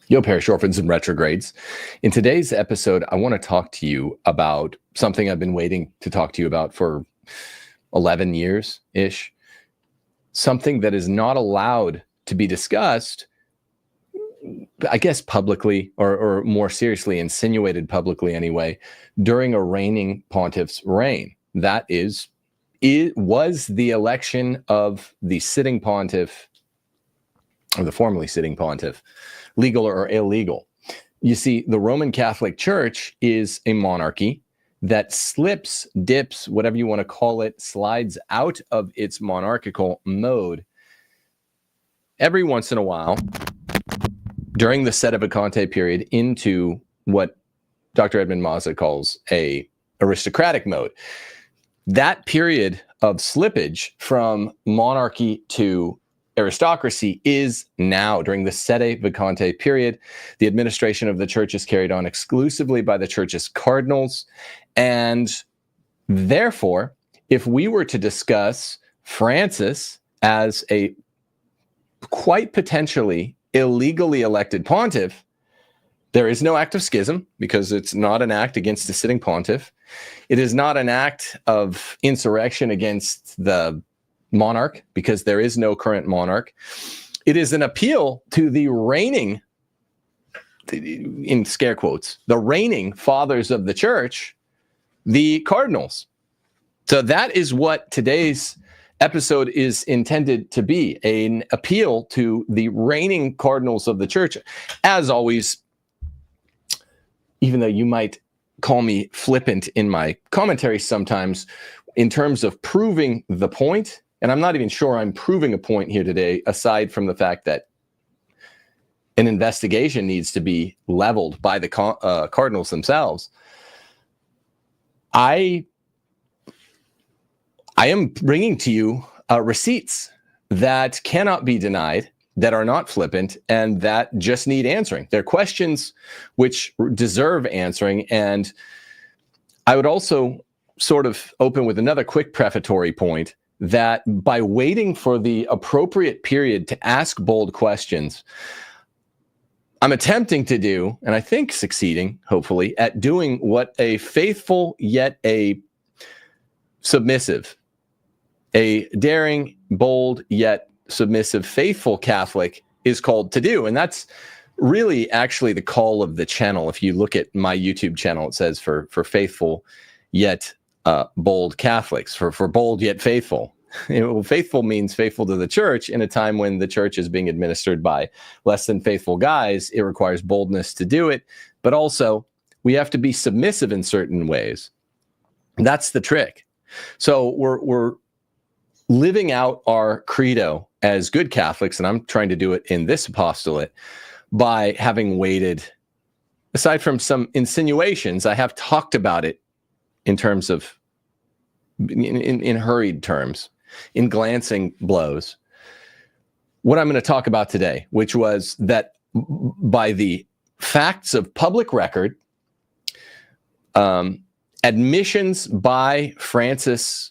Yo, parish orphans and retrogrades. In today's episode, I want to talk to you about something I've been waiting to talk to you about for 11 years-ish. Something that is not allowed to be discussed, I guess publicly, or more seriously, insinuated publicly anyway, during a reigning pontiff's reign. That is, it was the election of the sitting pontiff, or the formerly sitting pontiff, legal or illegal. You see, the Roman Catholic Church is a monarchy that slips, dips, whatever you want to call it, slides out of its monarchical mode every once in a while during the sede vacante period into what Dr. Edmund Mazza calls a aristocratic mode. That period of slippage from monarchy to aristocracy is now. During the sede vacante period, the administration of the church is carried on exclusively by the church's cardinals. And therefore, if we were to discuss Francis as a quite potentially illegally elected pontiff, there is no act of schism because it's not an act against a sitting pontiff. It is not an act of insurrection against the monarch because there is no current monarch. It is an appeal to the reigning, in scare quotes, the reigning fathers of the church, the cardinals. So that is what today's episode is intended to be, an appeal to the reigning cardinals of the church. As always, even though you might call me flippant in my commentary sometimes, in terms of proving the point, and I'm not even sure I'm proving a point here today, aside from the fact that an investigation needs to be leveled by the cardinals themselves. I am bringing to you receipts that cannot be denied, that are not flippant, and that just need answering. They're questions which deserve answering. And I would also sort of open with another quick prefatory point that by waiting for the appropriate period to ask bold questions, I'm attempting to do, and I think succeeding, hopefully, at doing what a faithful yet a submissive, a daring, bold yet submissive, faithful Catholic is called to do. And that's really actually the call of the channel. If you look at my YouTube channel, it says for faithful yet bold Catholics, for bold yet faithful. Faithful means faithful to the church in a time when the church is being administered by less than faithful guys. It requires boldness to do it, but also we have to be submissive in certain ways. That's the trick. So we're living out our credo as good Catholics, and I'm trying to do it in this apostolate by having waited, aside from some insinuations, I have talked about it in terms of, in hurried terms, in glancing blows. What I'm going to talk about today, which was that by the facts of public record, admissions by Francis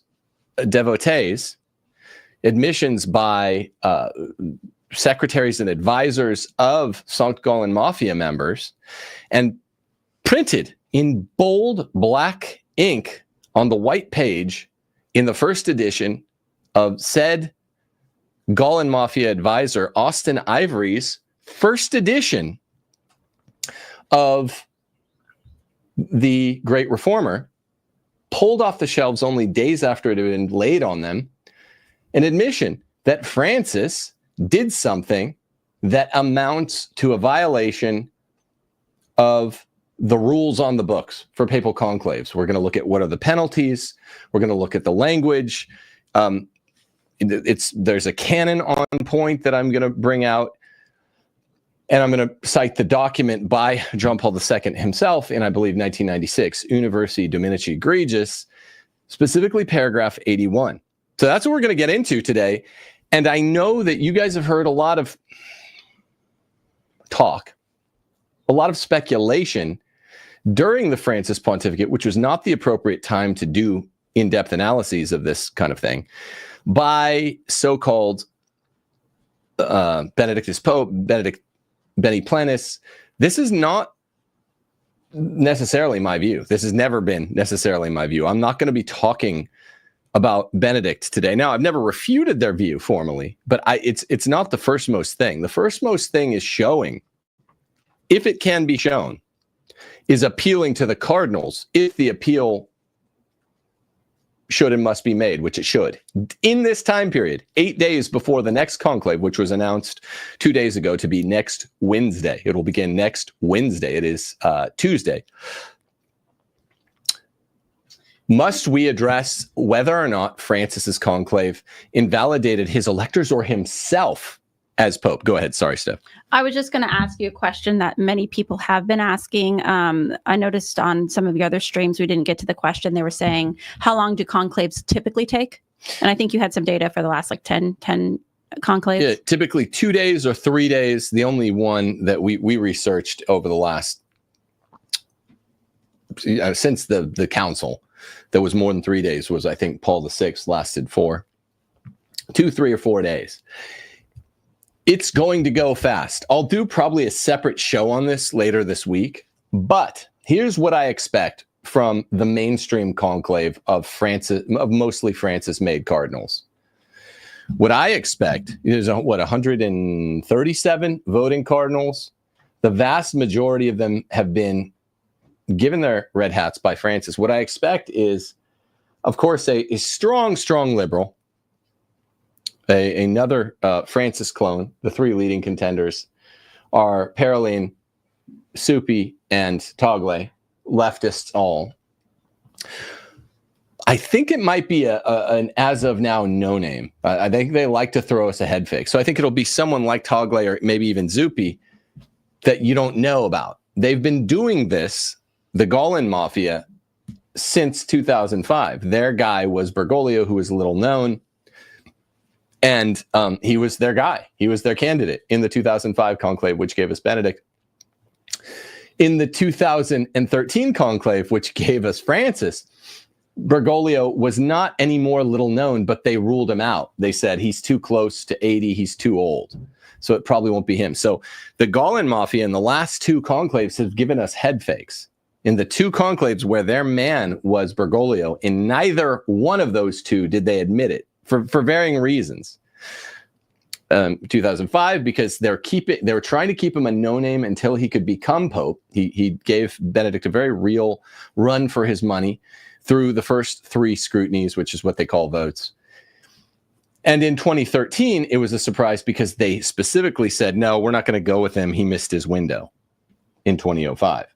devotees, admissions by secretaries and advisors of St. Golan Mafia members, and printed in bold black ink on the white page in the first edition of said Golan Mafia advisor Austin Ivereigh's first edition of The Great Reformer, pulled off the shelves only days after it had been laid on them, an admission that Francis did something that amounts to a violation of the rules on the books for papal conclaves. We're going to look at what are the penalties. We're going to look at the language. There's a canon on point that I'm going to bring out. And I'm going to cite the document by John Paul II himself in, I believe, 1996, Universi Dominici Egregius, specifically paragraph 81. So that's what we're going to get into today. And I know that you guys have heard a lot of talk, a lot of speculation during the Francis pontificate, which was not the appropriate time to do in-depth analyses of this kind of thing, by so-called Benedict Beni Plenis. This is not necessarily my view. This has never been necessarily my view. I'm not going to be talking about Benedict today. Now, I've never refuted their view formally, but it's not the first most thing. The first most thing is showing, if it can be shown, is appealing to the cardinals if the appeal should and must be made, which it should. In this time period, 8 days before the next conclave, which was announced 2 days ago to be next Wednesday. It will begin next Wednesday. It is Tuesday. Must we address whether or not Francis's conclave invalidated his electors or himself as Pope? Go ahead. Sorry, Steph. I was just going to ask you a question that many people have been asking. I noticed on some of the other streams, we didn't get to the question. They were saying, how long do conclaves typically take? And I think you had some data for the last like 10 conclaves. Yeah, typically 2 days or 3 days. The only one that we researched over the last, since the council, that was more than 3 days was, I think, Paul VI lasted for 2, 3, or 4 days. It's going to go fast. I'll do probably a separate show on this later this week, but here's what I expect from the mainstream conclave of mostly Francis-made cardinals. What I expect is, 137 voting cardinals. The vast majority of them have been given their red hats by Francis. What I expect is, of course, a strong liberal, another Francis clone. The three leading contenders are Paroline, Suppi, and Tagle, leftists all. I think it might be an as of now no name. I think they like to throw us a head fake. So I think it'll be someone like Tagle or maybe even Suppi that you don't know about. They've been doing this, the Golan Mafia, since 2005. Their guy was Bergoglio, who was little known. And he was their guy. He was their candidate in the 2005 conclave, which gave us Benedict. In the 2013 conclave, which gave us Francis, Bergoglio was not any more little known, but they ruled him out. They said he's too close to 80, he's too old. So it probably won't be him. So the Golan Mafia in the last two conclaves have given us head fakes. In the two conclaves where their man was Bergoglio, in neither one of those two did they admit it for varying reasons. 2005, because they were trying to keep him a no name until he could become Pope. He gave Benedict a very real run for his money through the first three scrutinies, which is what they call votes. And in 2013, it was a surprise because they specifically said, no, we're not going to go with him. He missed his window in 2005.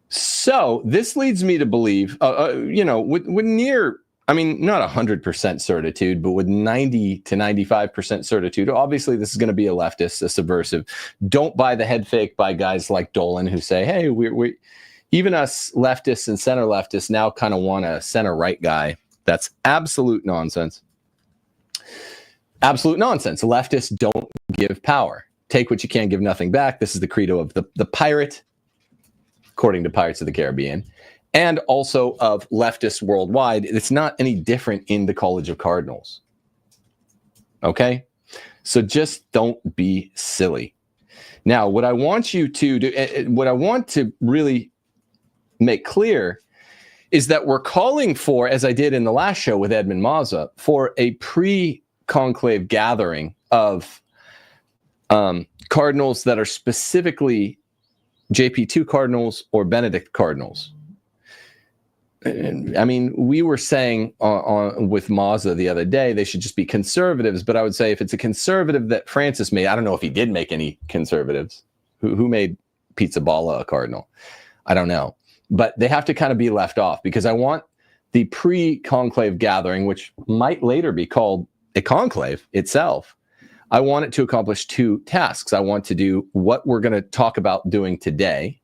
So this leads me to believe, with near, I mean, not 100% certitude, but with 90 to 95% certitude. Obviously, this is going to be a leftist, a subversive. Don't buy the head fake by guys like Dolan who say, hey, we even us leftists and center leftists now kind of want a center right guy. That's absolute nonsense. Absolute nonsense. Leftists don't give power. Take what you can, give nothing back. This is the credo of the pirate, according to Pirates of the Caribbean, and also of leftists worldwide. It's not any different in the College of Cardinals. Okay? So just don't be silly. Now, what I want you to do, what I want to really make clear is that we're calling for, as I did in the last show with Edmund Mazza, for a pre-conclave gathering of cardinals that are specifically JP2 cardinals or Benedict cardinals. I mean, we were saying with Mazza the other day, they should just be conservatives. But I would say if it's a conservative that Francis made, I don't know if he did make any conservatives. Who made Pizzaballa a cardinal? I don't know. But they have to kind of be left off because I want the pre-conclave gathering, which might later be called a conclave itself. I want it to accomplish two tasks. I want to do what we're going to talk about doing today,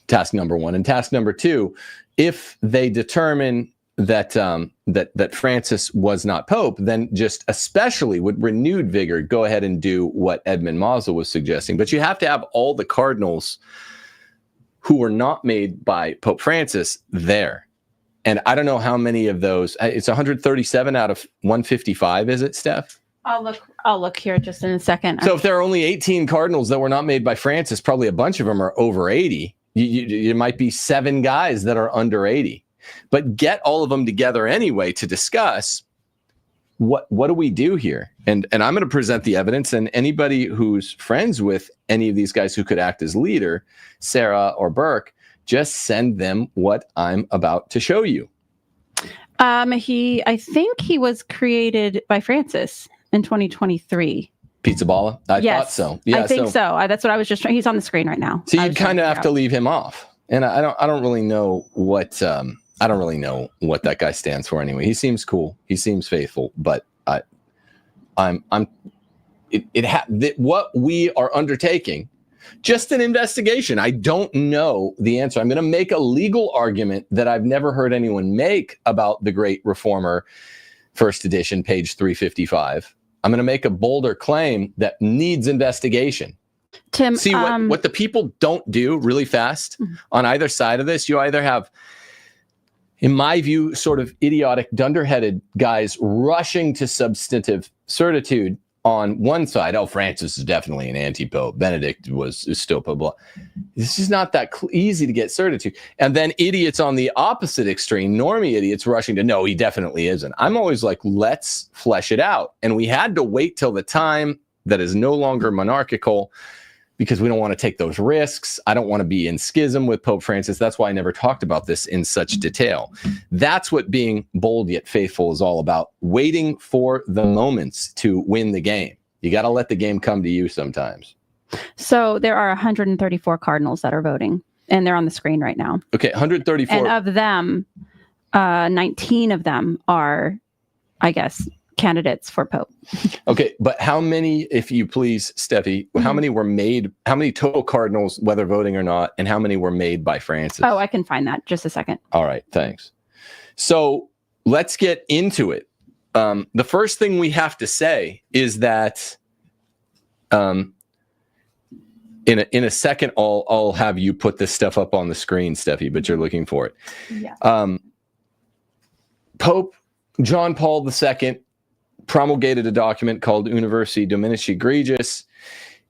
task number one. And task number two, if they determine that that Francis was not Pope, then just especially with renewed vigor, go ahead and do what Edmund Mazza was suggesting. But you have to have all the cardinals who were not made by Pope Francis there. And I don't know how many of those, it's 137 out of 155, is it, Steph? I'll look here just in a second. So if there are only 18 cardinals that were not made by Francis, probably a bunch of them are over 80. You might be 7 guys that are under 80. But get all of them together anyway to discuss what do we do here? And I'm going to present the evidence, and anybody who's friends with any of these guys who could act as leader, Sarah or Burke, just send them what I'm about to show you. I think he was created by Francis in 2023. Pizza Balla? I thought so. Yeah, I think so. That's what I was just trying. He's on the screen right now. So you'd kind of have to leave him off. And I don't really know what that guy stands for anyway. He seems cool. He seems faithful, but what we are undertaking, just an investigation. I don't know the answer. I'm going to make a legal argument that I've never heard anyone make about the Great Reformer, first edition, page 355. I'm going to make a bolder claim that needs investigation. Tim, see what the people don't do really fast on either side of this. You either have, in my view, sort of idiotic, dunderheaded guys rushing to substantive certitude on one side. Oh, Francis is definitely an anti-pope. Benedict is still pope. Blah. This is not that easy to get certitude. And then idiots on the opposite extreme, normie idiots, rushing to, no, he definitely isn't. I'm always like, let's flesh it out. And we had to wait till the time that is no longer monarchical, because we don't want to take those risks. I don't want to be in schism with Pope Francis. That's why I never talked about this in such detail. That's what being bold yet faithful is all about. Waiting for the moments to win the game. You got to let the game come to you sometimes. So there are 134 cardinals that are voting, and they're on the screen right now. Okay, 134. And of them, 19 of them are, I guess, candidates for Pope. Okay, but how many, if you please, Steffi, how many were made, how many total cardinals, whether voting or not, and how many were made by Francis? Oh, I can find that. Just a second. All right, thanks. So let's get into it. The first thing we have to say is that in a second, I'll have you put this stuff up on the screen, Steffi, but you're looking for it. Yeah. Pope John Paul II promulgated a document called Universi Dominici Gregis.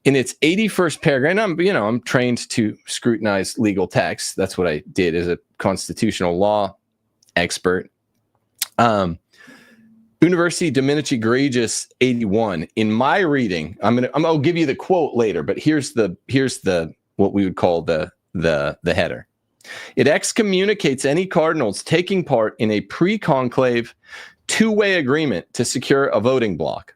In its 81st paragraph, and I'm trained to scrutinize legal texts. That's what I did as a constitutional law expert. Universi Dominici Gregis 81. In my reading, I'll give you the quote later, but here's the what we would call the header. It excommunicates any cardinals taking part in a pre-conclave two-way agreement to secure a voting bloc.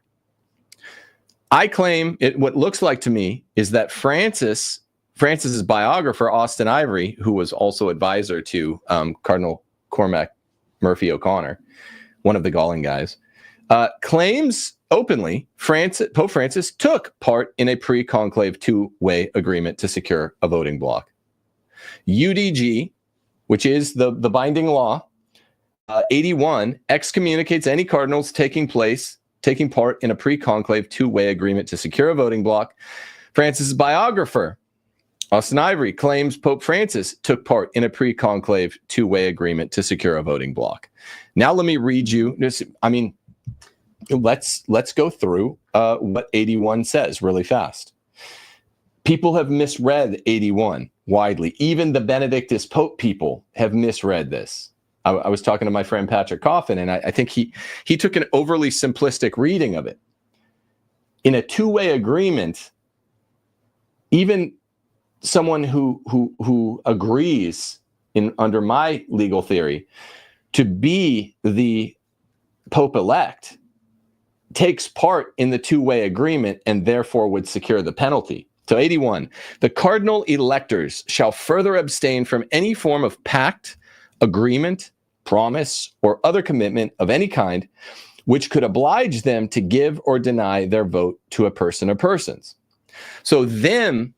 I claim what looks like to me is that Francis's biographer, Austin Ivereigh, who was also advisor to Cardinal Cormac Murphy O'Connor, one of the Golan guys, claims openly Pope Francis took part in a pre-conclave two-way agreement to secure a voting bloc. UDG, which is the binding law, 81, excommunicates any cardinals taking part in a pre-conclave two-way agreement to secure a voting bloc. Francis' biographer, Austin Ivereigh, claims Pope Francis took part in a pre-conclave two-way agreement to secure a voting bloc. Now let me read you this. Let's go through what 81 says really fast. People have misread 81 widely. Even the Benedictist Pope people have misread this. I was talking to my friend Patrick Coffin, and I think he took an overly simplistic reading of it. In a two-way agreement, even someone who agrees under my legal theory to be the Pope-elect takes part in the two-way agreement and therefore would secure the penalty. So 81, the cardinal electors shall further abstain from any form of pact, agreement, promise, or other commitment of any kind, which could oblige them to give or deny their vote to a person or persons. So them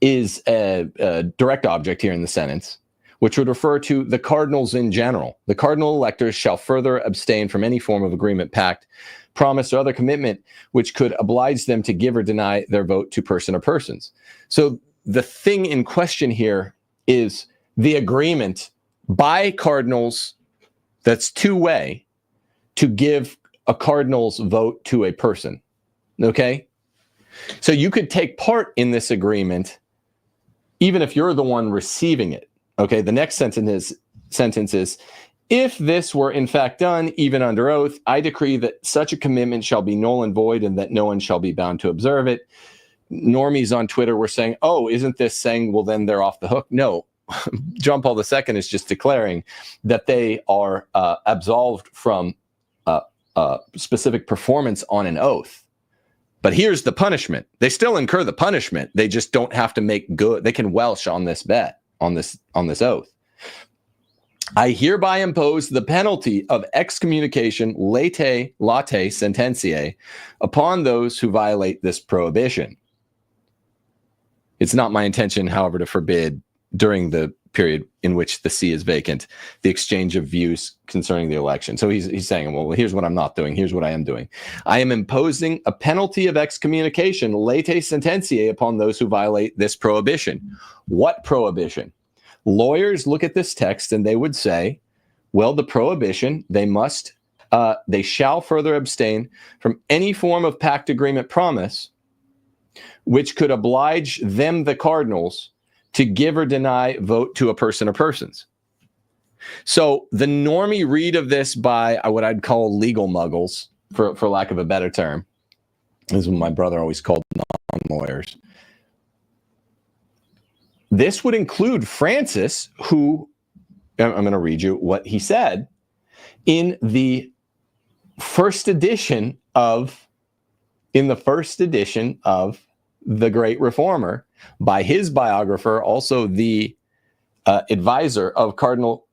is a direct object here in the sentence, which would refer to the cardinals in general. The cardinal electors shall further abstain from any form of agreement, pact, promise, or other commitment which could oblige them to give or deny their vote to person or persons. So the thing in question here is the agreement by cardinals that's two-way to give a cardinal's vote to a person. Okay? So you could take part in this agreement even if you're the one receiving it. Okay, the next sentence is, if this were in fact done, even under oath, I decree that such a commitment shall be null and void and that no one shall be bound to observe it. Normies on Twitter were saying, oh, isn't this saying, well, then they're off the hook? No. John Paul II is just declaring that they are absolved from specific performance on an oath. But here's the punishment. They still incur the punishment. They just don't have to make good. They can welsh on this bet, on this oath. I hereby impose the penalty of excommunication late sententiae upon those who violate this prohibition. It's not my intention, however, to forbid during the period in which the see is vacant the exchange of views concerning the election. So he's saying, well, here's what I'm not doing. Here's what I am doing. I am imposing a penalty of excommunication late sententiae upon those who violate this prohibition. What prohibition? Lawyers look at this text and they would say, well, the prohibition, they shall further abstain from any form of pact, agreement, promise, which could oblige them, the cardinals, to give or deny vote to a person or persons. So the normie read of this by what I'd call legal muggles, for lack of a better term, this is what my brother always called non-lawyers. This would include Francis, who, I'm going to read you what he said in the first edition of The Great Reformer by his biographer, also the advisor of Cardinal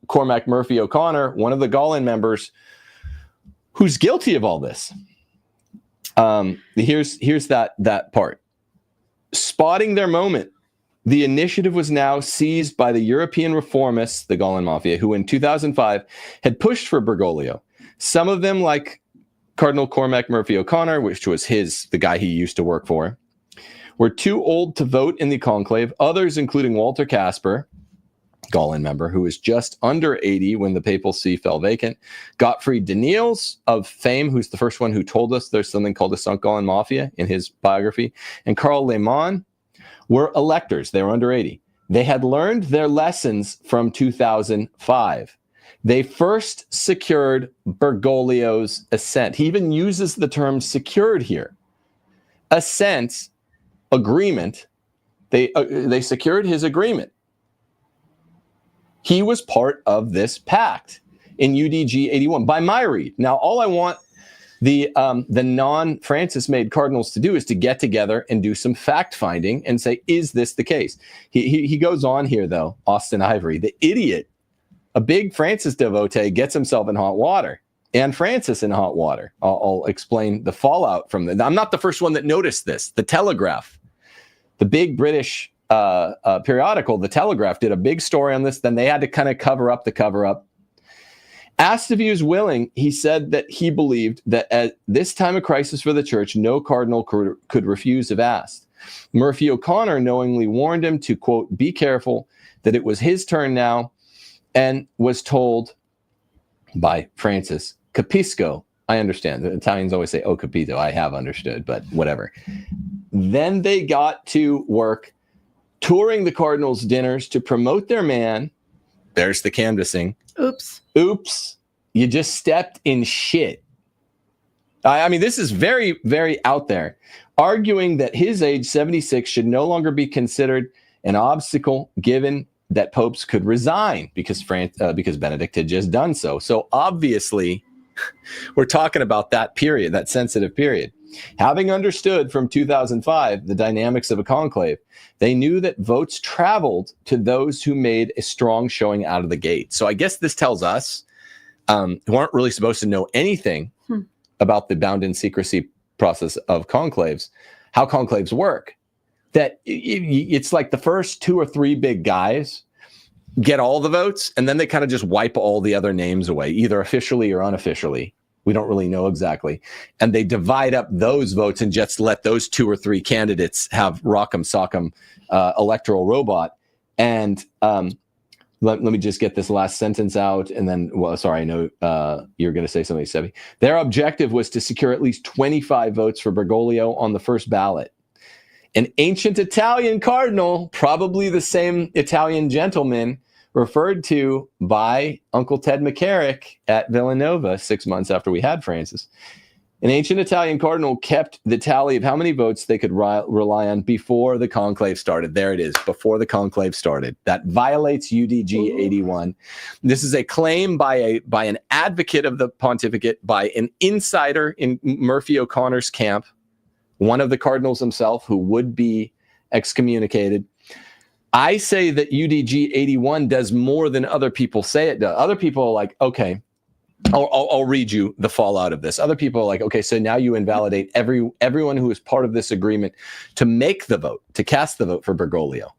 Cormac Murphy O'Connor, one of the Golan members, who's guilty of all this. Here's that part. Spotting their moment, the initiative was now seized by the European reformists, the Golan Mafia, who in 2005 had pushed for Bergoglio. Some of them, like Cardinal Cormac Murphy O'Connor, which was the guy he used to work for, were too old to vote in the conclave. Others, including Walter Casper, Golan member, who was just under 80 when the papal see fell vacant, Gottfried Daniels of fame, who's the first one who told us there's something called the Sunk Golan Mafia in his biography, and Karl Lehmann were electors. They were under 80. They had learned their lessons from 2005. They first secured Bergoglio's assent. He even uses the term secured here. Assent, agreement. They secured his agreement. He was part of this pact in UDG 81 by my read. Now, all I want the non-Francis made cardinals to do is to get together and do some fact finding and say, is this the case? He goes on here, though, Austin Ivereigh, the idiot, a big Francis devotee, gets himself in hot water, and Francis in hot water. I'll explain the fallout from that. I'm not the first one that noticed this. The Telegraph, the big British periodical, the Telegraph, did a big story on this. Then they had to kind of cover up the cover-up. Asked if he was willing, he said that he believed that at this time of crisis for the church, no cardinal could refuse if asked. Murphy O'Connor knowingly warned him to, quote, be careful, that it was his turn now, and was told by Francis, capisco, I understand. The Italians always say, oh, capito, I have understood, but whatever. Then they got to work touring the cardinals' dinners to promote their man. There's the canvassing. Oops. You just stepped in shit. I mean, this is very, very out there. Arguing that his age, 76, should no longer be considered an obstacle given that popes could resign because Benedict had just done so. So obviously, we're talking about that period, that sensitive period. Having understood from 2005 the dynamics of a conclave, they knew that votes traveled to those who made a strong showing out of the gate. So I guess this tells us, who aren't really supposed to know anything about the bound in secrecy process of conclaves, how conclaves work, that it's like the first two or three big guys get all the votes, and then they kind of just wipe all the other names away, either officially or unofficially. We don't really know exactly. And they divide up those votes and just let those two or three candidates have rock'em sock'em electoral robot. And let me just get this last sentence out, and then, well, sorry, I know you're going to say something, Steffi. Their objective was to secure at least 25 votes for Bergoglio on the first ballot. An ancient Italian cardinal, probably the same Italian gentleman referred to by Uncle Ted McCarrick at Villanova 6 months after we had Francis. An ancient Italian cardinal kept the tally of how many votes they could rely on before the conclave started. There it is, before the conclave started. That violates UDG 81. This is a claim by an advocate of the pontificate, by an insider in Murphy O'Connor's camp, one of the cardinals himself who would be excommunicated. I say that UDG 81 does more than other people say it does. Other people are like, okay, I'll read you the fallout of this. Other people are like, okay, so now you invalidate everyone who is part of this agreement to make the vote, to cast the vote for Bergoglio.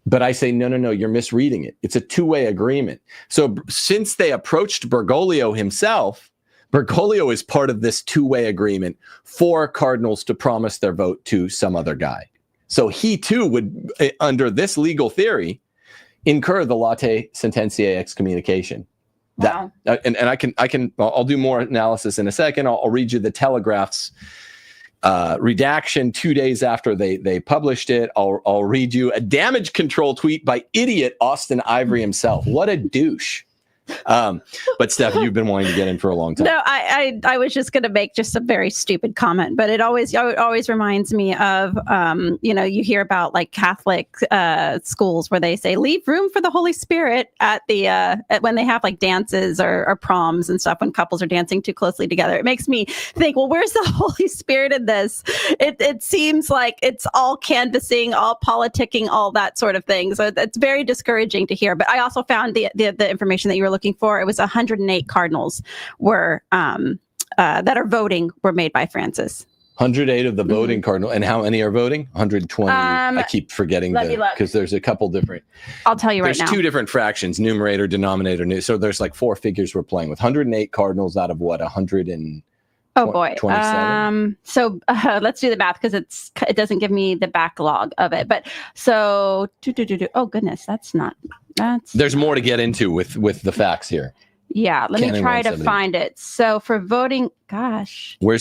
But I say, no, you're misreading it. It's a two-way agreement. So since they approached Bergoglio himself, Bergoglio is part of this two-way agreement for cardinals to promise their vote to some other guy. So he too would, under this legal theory, incur the late sententiae excommunication. Wow. I'll do more analysis in a second. I'll read you the Telegraph's redaction 2 days after they published it. I'll read you a damage control tweet by idiot Austin Ivereigh himself. What a douche. But Steph, you've been wanting to get in for a long time. No, I was just going to make just a very stupid comment, but it always reminds me of, you hear about like Catholic schools where they say leave room for the Holy Spirit at when they have like dances or proms and stuff, when couples are dancing too closely together. It makes me think, well, where's the Holy Spirit in this? It seems like it's all canvassing, all politicking, all that sort of thing. So it's very discouraging to hear. But I also found the information that you were looking for. It was 108 cardinals that are voting were made by Francis. 108 of the voting cardinal, and how many are voting? 120. I keep forgetting because there's a couple different. I'll tell you right now. There's two different fractions: numerator, denominator. So there's like four figures we're playing with. 108 cardinals out of what? 100 and. Oh boy. 27. So let's do the math because it doesn't give me the backlog of it. But so oh goodness, that's. There's more to get into with the facts here. Yeah, let me try to find it. So for voting, gosh. Where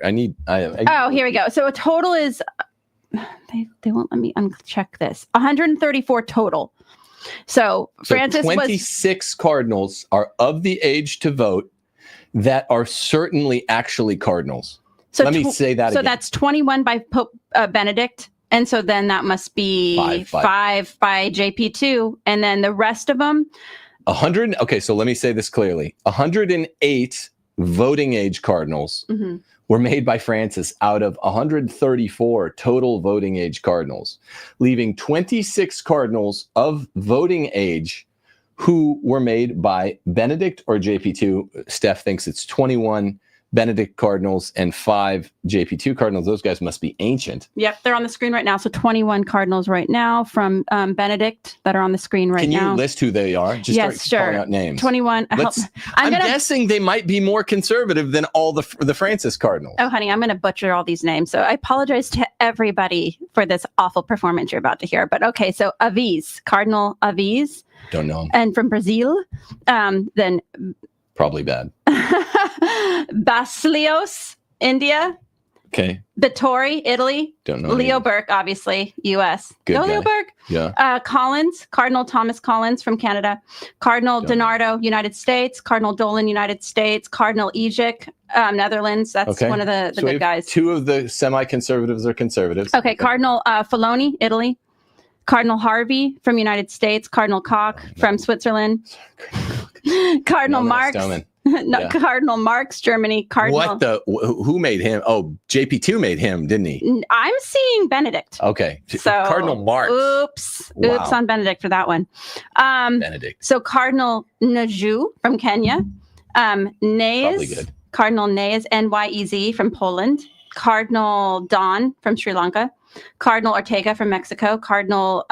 I here we go. So a total is they won't let me uncheck this. 134 total. So Francis 26 cardinals are of the age to vote that are certainly actually cardinals. So let me say that again. So that's 21 by Pope Benedict. And so then that must be five by JP2. And then the rest of them. 100. Okay, so let me say this clearly. 108 voting age cardinals were made by Francis out of 134 total voting age cardinals, leaving 26 cardinals of voting age who were made by Benedict or JP2. Steph thinks it's 21 Benedict cardinals and 5 JP2 cardinals. Those guys must be ancient. Yep, they're on the screen right now. So 21 cardinals right now from Benedict that are on the screen right now. Can you list who they are? Just yes, start sure. calling out names. 21. I'm guessing they might be more conservative than all the Francis cardinals. Oh, honey, I'm going to butcher all these names. So I apologize to everybody for this awful performance you're about to hear. But okay, so Aviz, Cardinal Aviz. Don't know him. And from Brazil, then probably bad. Basilios, India. Okay. Vittori, Italy. Don't know. Leo Burke, obviously, U.S. Good guy. Leo Burke. Yeah. Collins, Cardinal Thomas Collins from Canada. Cardinal Donardo, United States. Cardinal Dolan, United States. Cardinal Ejic, Netherlands. That's one of the good guys. 2 of the semi-conservatives are conservatives. Okay. Cardinal Filoni, Italy. Cardinal Harvey from United States. Cardinal Koch from Switzerland. Cardinal Marx. Cardinal Marx, Germany. Cardinal. Who made him? Oh, JP2 made him, didn't he? I'm seeing Benedict. Okay. So Cardinal Marx. Oops on Benedict for that one. Benedict. So Cardinal Naju from Kenya. Neyes. Cardinal Neyes, Nyez from Poland. Cardinal Don from Sri Lanka. Cardinal Ortega from Mexico. Cardinal,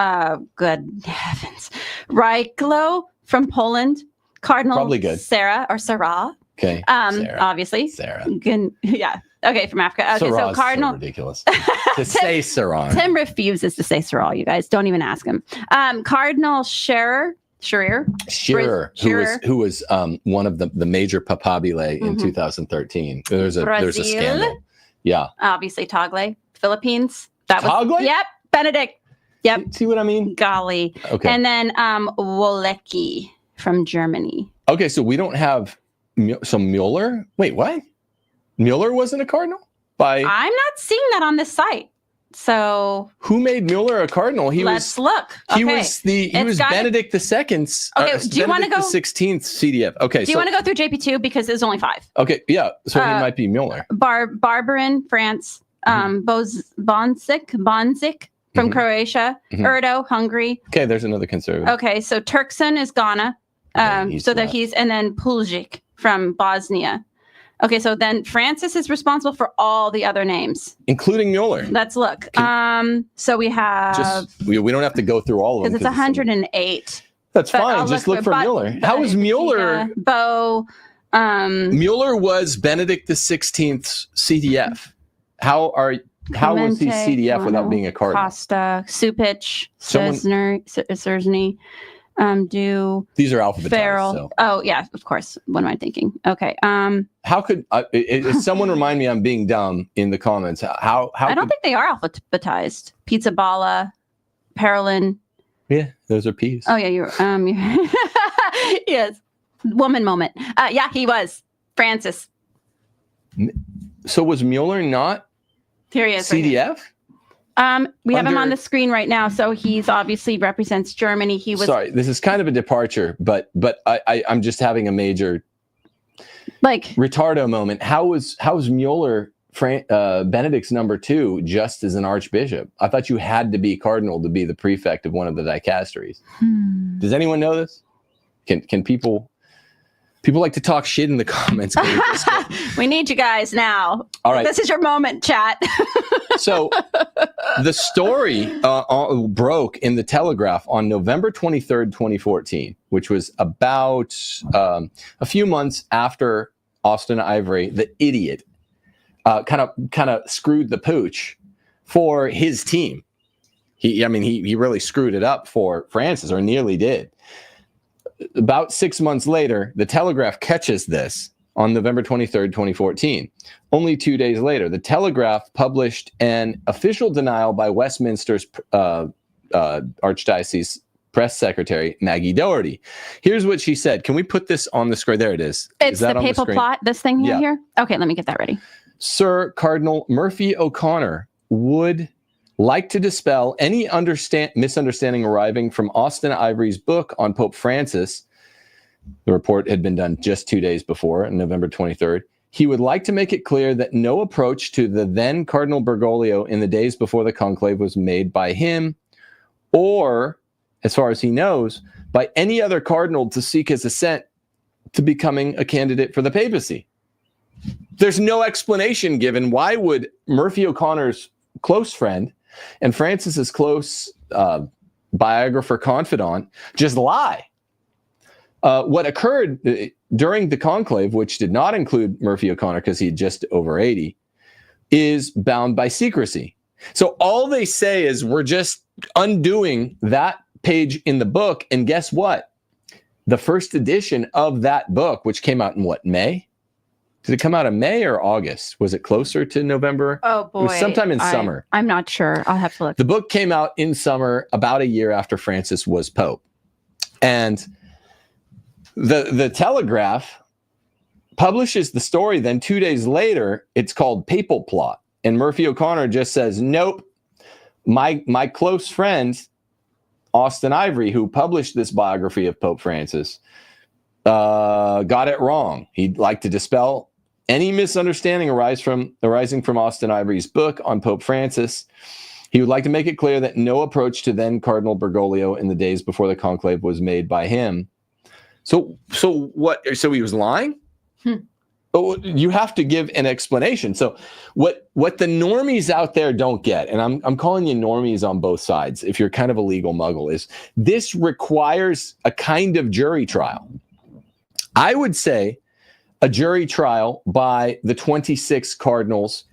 good heavens, Ryklo from Poland. Cardinal Sarah or Sarah. Okay. Sarah. Obviously. Sarah. Yeah. Okay, from Africa. Okay, Sarah's so Cardinal. So ridiculous. To say Sarah. Tim refuses to say Sarah, you guys. Don't even ask him. Cardinal Scherer Scherer. Scherer, Scherer. who was one of the major papabile in 2013. There's a scandal. Yeah. Obviously, Tagle, Philippines. That was Tagle? Yep. Benedict. Yep. See what I mean? Golly. Okay. And then Wolecki from Germany. Okay, so we don't have Mueller. Wait, what? Mueller wasn't a cardinal? I'm not seeing that on this site. So who made Mueller a cardinal? Let's look. Okay. He was Benedict II's. Okay, do you want to go the 16th CDF? Okay, do you want to go through JP2 because there's only 5? Okay, yeah. So he might be Mueller. Barbarin, France. Bonzik from Croatia. Erdo, Hungary. Okay, there's another conservative. Okay, so Turkson is Ghana. And then Puljic from Bosnia. Okay, so then Francis is responsible for all the other names, including Mueller. Let's look. So we have we don't have to go through all of them because it's 108. That's fine. Just look for Mueller. How was Mueller? Mueller was Benedict XVI CDF. How was he CDF without being a cardinal? Costa, Supich, Serzny. These are alphabetized. Farrell. So. Oh yeah, of course. What am I thinking? Okay. How could someone remind me I'm being dumb in the comments? How I don't think they are alphabetized. Pizza Bala, Parolin. Yeah, those are P's. Oh yeah, you're yes. Woman moment. Yeah, he was Francis. So was Mueller not? Here he is. CDF. We have him on the screen right now, so he's obviously represents Germany. He was sorry. This is kind of a departure, but I'm just having a major retardo moment. How was Mueller Benedict's number 2 just as an archbishop? I thought you had to be cardinal to be the prefect of one of the dicasteries. Does anyone know this? Can people like to talk shit in the comments? We need you guys now. All right. This is your moment, chat. So the story broke in the Telegraph on November 23rd, 2014, which was about a few months after Austin Ivereigh, the idiot, kind of screwed the pooch for his team. He really screwed it up for Francis, or nearly did. About 6 months later, the Telegraph catches this on November 23rd, 2014. Only 2 days later, the Telegraph published an official denial by Westminster's Archdiocese press secretary, Maggie Doherty. Here's what she said. Can we put this on the screen? There it is. It's the papal plot, this thing here? Okay, let me get that ready. Sir Cardinal Murphy O'Connor would like to dispel any misunderstanding arriving from Austin Ivereigh's book on Pope Francis. The report had been done just 2 days before, on November 23rd. He would like to make it clear that no approach to the then Cardinal Bergoglio in the days before the conclave was made by him, or, as far as he knows, by any other cardinal to seek his assent to becoming a candidate for the papacy. There's no explanation given. Why would Murphy O'Connor's close friend and Francis's close biographer confidant just lie? What occurred during the conclave, which did not include Murphy O'Connor because he's just over 80, is bound by secrecy. So all they say is we're just undoing that page in the book. And guess what? The first edition of that book, which came out in May? Did it come out in May or August? Was it closer to November? Oh, boy. It was sometime in summer. I'm not sure. I'll have to look. The book came out in summer, about a year after Francis was Pope. And the Telegraph publishes the story. Then 2 days later, it's called Papal Plot. And Murphy O'Connor just says, nope, my close friend, Austin Ivereigh, who published this biography of Pope Francis, got it wrong. He'd like to dispel any misunderstanding arising from Austin Ivereigh's book on Pope Francis. He would like to make it clear that no approach to then Cardinal Bergoglio in the days before the conclave was made by him. So what? So he was lying? Oh, you have to give an explanation. So what the normies out there don't get, and I'm calling you normies on both sides, if you're kind of a legal muggle, is this requires a kind of jury trial. I would say a jury trial by the 26 cardinals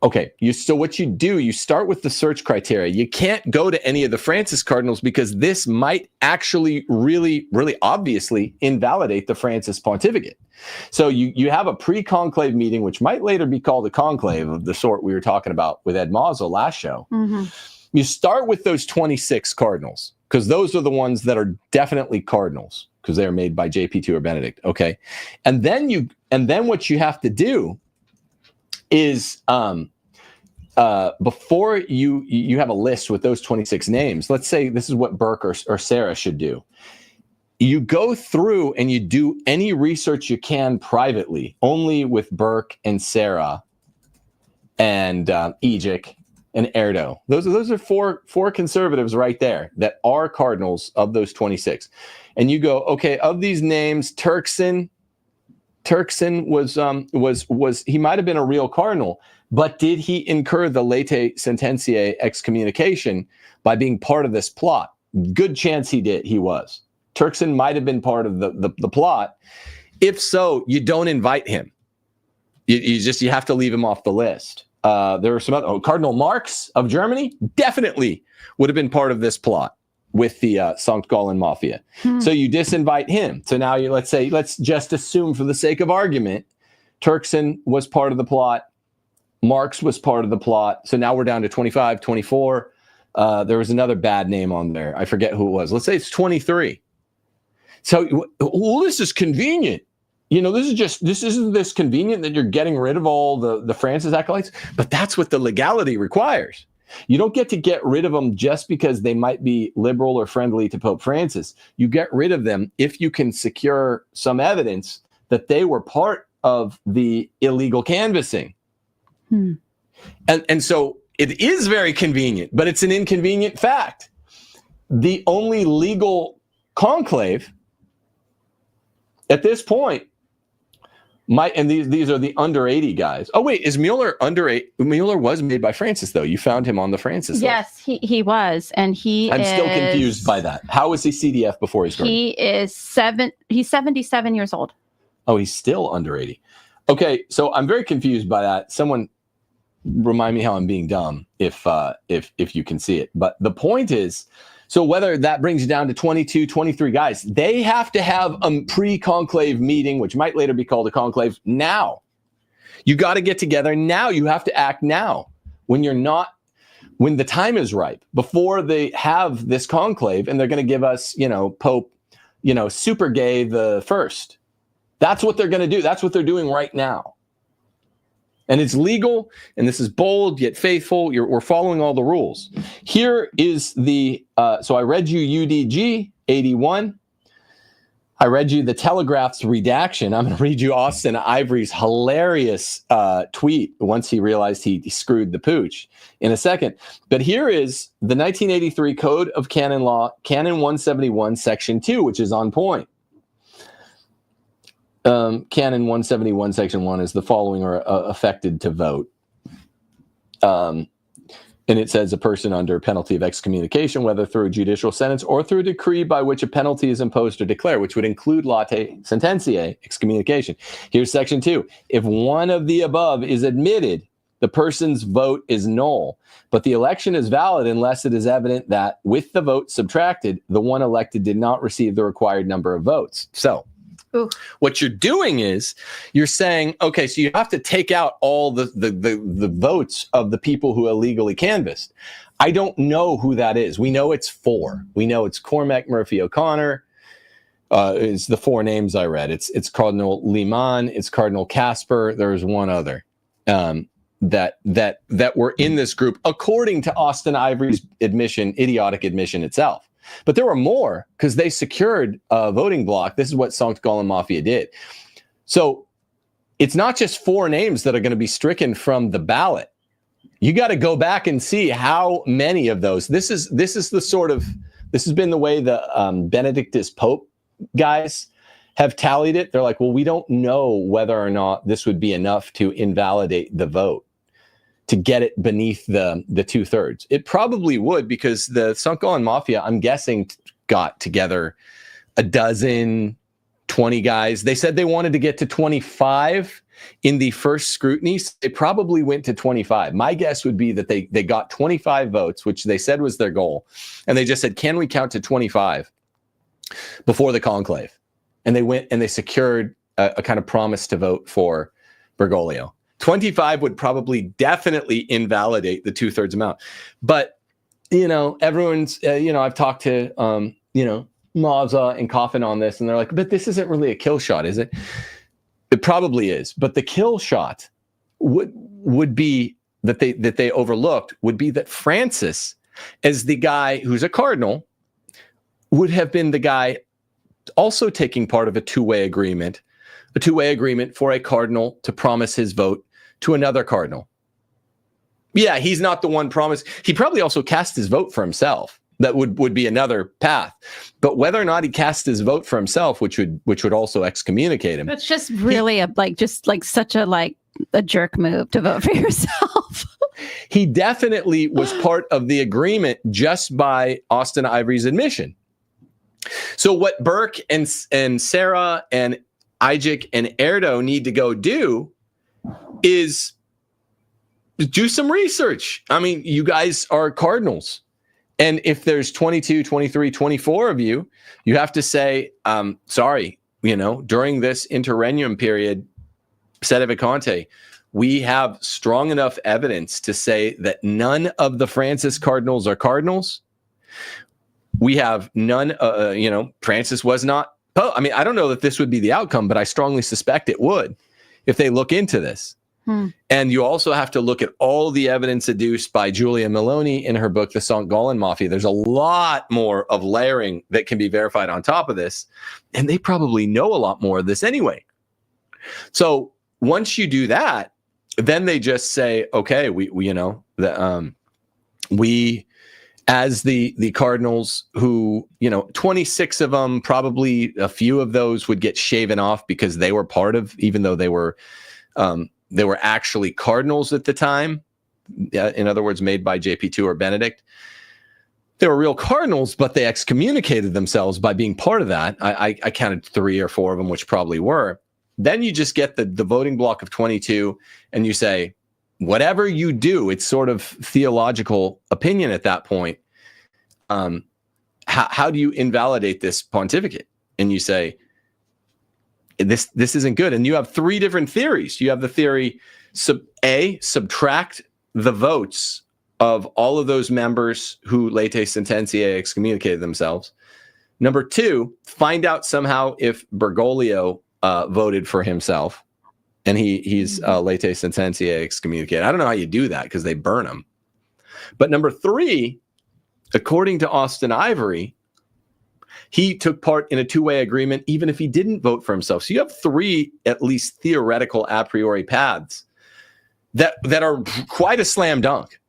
Okay, so what you do, you start with the search criteria. You can't go to any of the Francis cardinals because this might actually really, really obviously invalidate the Francis pontificate. So you have a pre-conclave meeting, which might later be called a conclave of the sort we were talking about with Ed Mazel last show. Mm-hmm. You start with those 26 cardinals because those are the ones that are definitely cardinals because they're made by JP2 or Benedict. Okay, and then what you have to do is before you have a list with those 26 names, let's say this is what Burke or Sarah should do. You go through and you do any research you can privately, only with Burke and Sarah and Ejic and Erdo. Those are four conservatives right there that are cardinals of those 26. And you go, okay, of these names, Turkson was he might have been a real cardinal, but did he incur the late sententiae excommunication by being part of this plot? Good chance he did. He was. Turkson might have been part of the plot. If so, you don't invite him. You have to leave him off the list. There are some other, Cardinal Marx of Germany definitely would have been part of this plot with the St. Golan Mafia. So you disinvite him. So now let's just assume for the sake of argument, Turkson was part of the plot. Marx was part of the plot. So now we're down to 25, 24. There was another bad name on there. I forget who it was. Let's say it's 23. So, well, this is convenient. This isn't this convenient that you're getting rid of all the Francis acolytes, but that's what the legality requires. You don't get to get rid of them just because they might be liberal or friendly to Pope Francis. You get rid of them if you can secure some evidence that they were part of the illegal canvassing. And so it is very convenient, but it's an inconvenient fact. The only legal conclave at this point and these are the under 80 guys. Oh wait, is Mueller under 8? Mueller was made by Francis though. You found him on the Francis list. Yes, he was, and I'm still confused by that. How was he CDF before he's He is he's 77 years old. Oh, he's still under 80. Okay, so I'm very confused by that. Someone remind me how I'm being dumb if you can see it. But the point is, so whether that brings you down to 22, 23 guys, they have to have a pre-conclave meeting, which might later be called a conclave, now. You got to get together now. You have to act now when the time is ripe, before they have this conclave and they're going to give us, Pope, super gay the first. That's what they're going to do. That's what they're doing right now. And it's legal, and this is bold yet faithful. We're following all the rules. Here is so I read you UDG 81. I read you the Telegraph's redaction. I'm going to read you Austin Ivereigh's hilarious tweet once he realized he screwed the pooch in a second. But here is the 1983 Code of Canon Law, Canon 171, Section 2, which is on point. Canon 171, Section 1 is the following are affected to vote. And it says a person under penalty of excommunication, whether through a judicial sentence or through a decree by which a penalty is imposed or declared, which would include late sententiae, excommunication. Here's Section 2. If one of the above is admitted, the person's vote is null, but the election is valid unless it is evident that with the vote subtracted, the one elected did not receive the required number of votes. So, ooh. What you're doing is you're saying, okay, so you have to take out all the votes of the people who illegally canvassed. I don't know who that is. We know it's 4. We know it's Cormac Murphy O'Connor. Is the 4 names I read. It's Cardinal Lehmann. It's Cardinal Casper. There's one other that were in this group, according to Austin Ivereigh's idiotic admission itself. But there were more because they secured a voting block. This is what St. Golan Mafia did. So it's not just 4 names that are going to be stricken from the ballot. You got to go back and see how many of those. This has been the way the Benedictist Pope guys have tallied it. They're like, well, we don't know whether or not this would be enough to invalidate the vote, to get it beneath the 2/3. It probably would, because the St. Golan Mafia, I'm guessing, got together 12, 20 guys. They said they wanted to get to 25 in the first scrutinies, they probably went to 25. My guess would be that they got 25 votes, which they said was their goal. And they just said, can we count to 25 before the conclave? And they went and they secured a kind of promise to vote for Bergoglio. 25 would probably definitely invalidate the 2/3 amount. But, everyone's, I've talked to, Mazza and Coffin on this, and they're like, but this isn't really a kill shot, is it? It probably is. But the kill shot would be that they overlooked would be that Francis, as the guy who's a cardinal, would have been the guy also taking part of a two-way agreement for a cardinal to promise his vote to another cardinal. Yeah, he's not the one promised. He probably also cast his vote for himself. That would be another path. But whether or not he cast his vote for himself, which would also excommunicate him. It's just really such a jerk move to vote for yourself. He definitely was part of the agreement just by Austin Iverey's admission. So what Burke and Sarah and Isaac and Erdo need to go do is do some research. I mean, you guys are cardinals. And if there's 22, 23, 24 of you, you have to say, sorry, during this interregnum period, sedevacante, we have strong enough evidence to say that none of the Francis cardinals are cardinals. We have none, Francis was not. I mean, I don't know that this would be the outcome, but I strongly suspect it would if they look into this. And you also have to look at all the evidence adduced by Julia Maloney in her book, The St. Golan Mafia. There's a lot more of layering that can be verified on top of this. And they probably know a lot more of this anyway. So once you do that, then they just say, okay, we as the cardinals who, 26 of them, probably a few of those would get shaven off because they were part of, even though they were actually cardinals at the time. In other words, made by JP2 or Benedict. They were real cardinals, but they excommunicated themselves by being part of that. I counted 3 or 4 of them, which probably were. Then you just get the voting block of 22 and you say, whatever you do, it's sort of theological opinion at that point. How do you invalidate this pontificate? And you say, this isn't good. And you have 3 different theories. You have the theory, subtract the votes of all of those members who late sententiae excommunicated themselves. Number 2, find out somehow if Bergoglio voted for himself and he's late sententiae excommunicated. I don't know how you do that because they burn him. But number 3, according to Austin Ivereigh, he took part in a two-way agreement, even if he didn't vote for himself. So you have 3, at least theoretical a priori paths that are quite a slam dunk.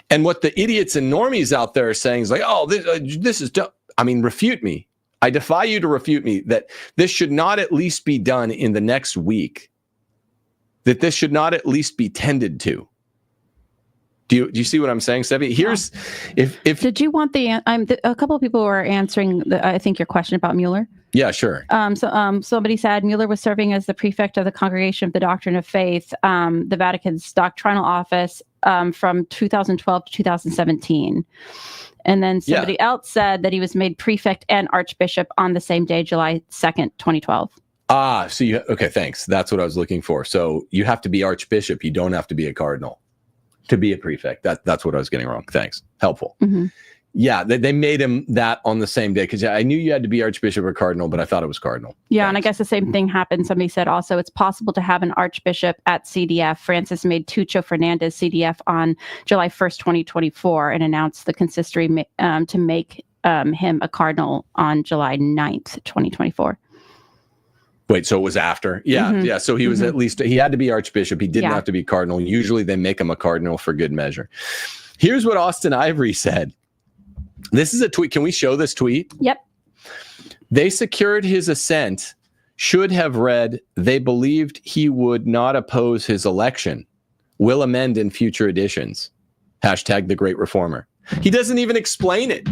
And what the idiots and normies out there are saying is like, oh, this is dumb. I mean, refute me. I defy you to refute me that this should not at least be done in the next week. That this should not at least be tended to. Do you see what I'm saying, Steffi? Here's if did you want a couple of people were answering I think your question about Mueller. Yeah, sure. Somebody said Mueller was serving as the prefect of the Congregation of the Doctrine of Faith, the Vatican's doctrinal office, from 2012 to 2017. And then somebody else said that he was made prefect and archbishop on the same day, July 2nd, 2012. So okay, thanks. That's what I was looking for. So you have to be archbishop. You don't have to be a cardinal to be a prefect. That's what I was getting wrong. Thanks. Helpful. Mm-hmm. Yeah, they made him that on the same day because I knew you had to be archbishop or cardinal, but I thought it was cardinal. Yeah, Thanks. And I guess the same thing happened. Somebody said also it's possible to have an archbishop at CDF. Francis made Tucho Fernandez CDF on July 1st, 2024, and announced the consistory to make him a cardinal on July 9th, 2024. Wait, so it was after? Yeah, mm-hmm. Yeah. So he was at least, he had to be archbishop. He didn't have to be cardinal. Usually they make him a cardinal for good measure. Here's what Austin Ivereigh said. This is a tweet. Can we show this tweet? Yep. They secured his assent, should have read, they believed he would not oppose his election. Will amend in future editions. # the great reformer. He doesn't even explain it.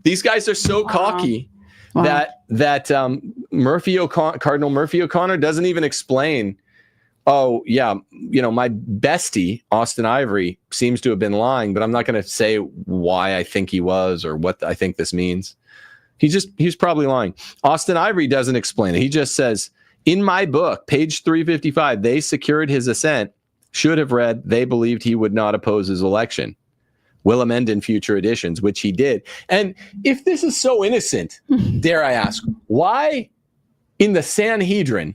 These guys are so cocky. Wow. That Cardinal Murphy O'Connor doesn't even explain oh, yeah, my bestie, Austin Ivereigh, seems to have been lying, but I'm not going to say why I think he was or what I think this means. He's probably lying. Austin Ivereigh doesn't explain it. He just says, in my book, page 355, they secured his assent, should have read, they believed he would not oppose his election. Will amend in future editions, which he did. And if this is so innocent, dare I ask, why in the Sanhedrin,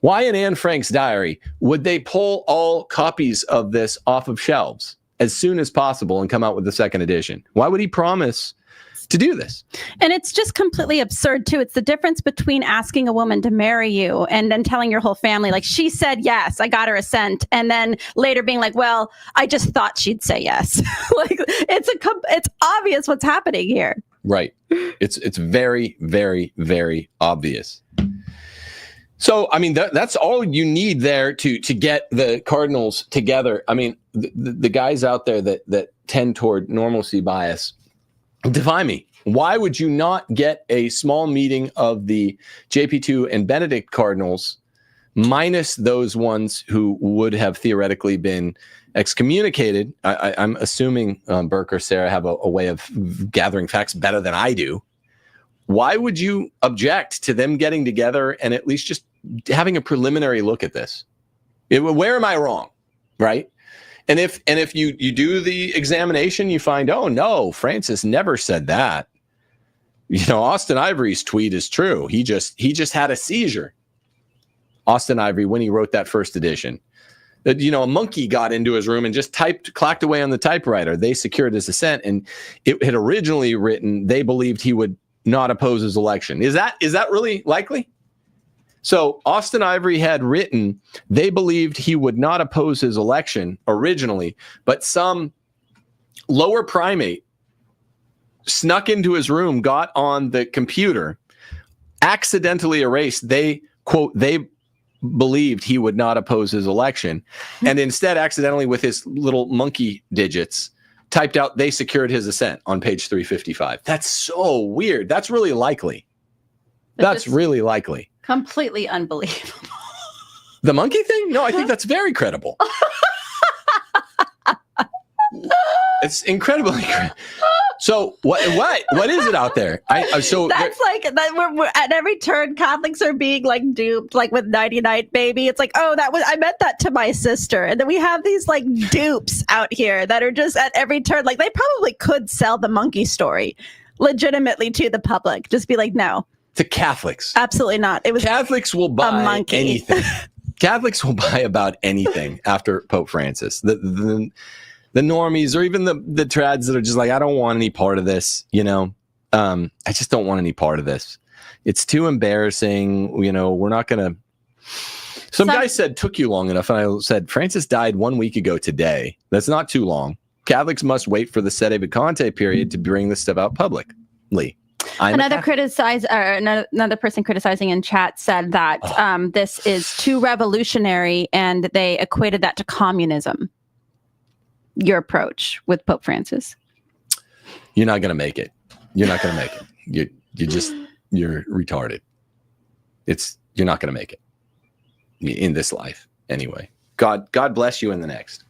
why in Anne Frank's diary would they pull all copies of this off of shelves as soon as possible and come out with the second edition? Why would he promise to do this? And it's just completely absurd too. It's the difference between asking a woman to marry you and then telling your whole family, like, she said yes, I got her assent, and then later being like, well, I just thought she'd say yes. Like, it's obvious what's happening here. Right. It's very, very, very obvious. So, I mean, that's all you need there to get the Cardinals together. I mean, the guys out there that tend toward normalcy bias, defy me. Why would you not get a small meeting of the JP2 and Benedict Cardinals, minus those ones who would have theoretically been excommunicated? I'm assuming Burke or Sarah have a way of gathering facts better than I do. Why would you object to them getting together and at least just having a preliminary look at this? Where am I wrong, right? And if you do the examination, you find, oh no, Francis never said that. Austin Ivereigh's tweet is true. He just had a seizure. Austin Ivereigh, when he wrote that first edition, that a monkey got into his room and just clacked away on the typewriter. They secured his assent, and it had originally written they believed he would not oppose his election. Is that really likely? So Austin Ivereigh had written they believed he would not oppose his election originally, but some lower primate snuck into his room, got on the computer, accidentally erased they believed he would not oppose his election, and instead accidentally with his little monkey digits typed out they secured his assent on page 355. That's so weird. That's really likely. That's really likely. Completely unbelievable. The monkey thing? No, I think that's very credible. It's incredibly credible. So what is it out there? So that's like that. We're at every turn, Catholics are being like duped, like with 99 Baby. It's like, oh, I meant that to my sister, and then we have these like dupes out here that are just at every turn. Like, they probably could sell the monkey story legitimately to the public. Just be like, no. To Catholics. Absolutely not. It was Catholics will buy anything. Catholics will buy about anything after Pope Francis. The normies, or even the trads that are just like, I don't want any part of this, I just don't want any part of this. It's too embarrassing. We're not going to. Some guy said, took you long enough. And I said, Francis died 1 week ago today. That's not too long. Catholics must wait for the sede vacante period to bring this stuff out publicly. Another person criticizing in chat said that this is too revolutionary, and they equated that to communism. Your approach with Pope Francis. You're not going to make it. You're not going to make it. You're retarded. You're not going to make it in this life anyway. God bless you in the next.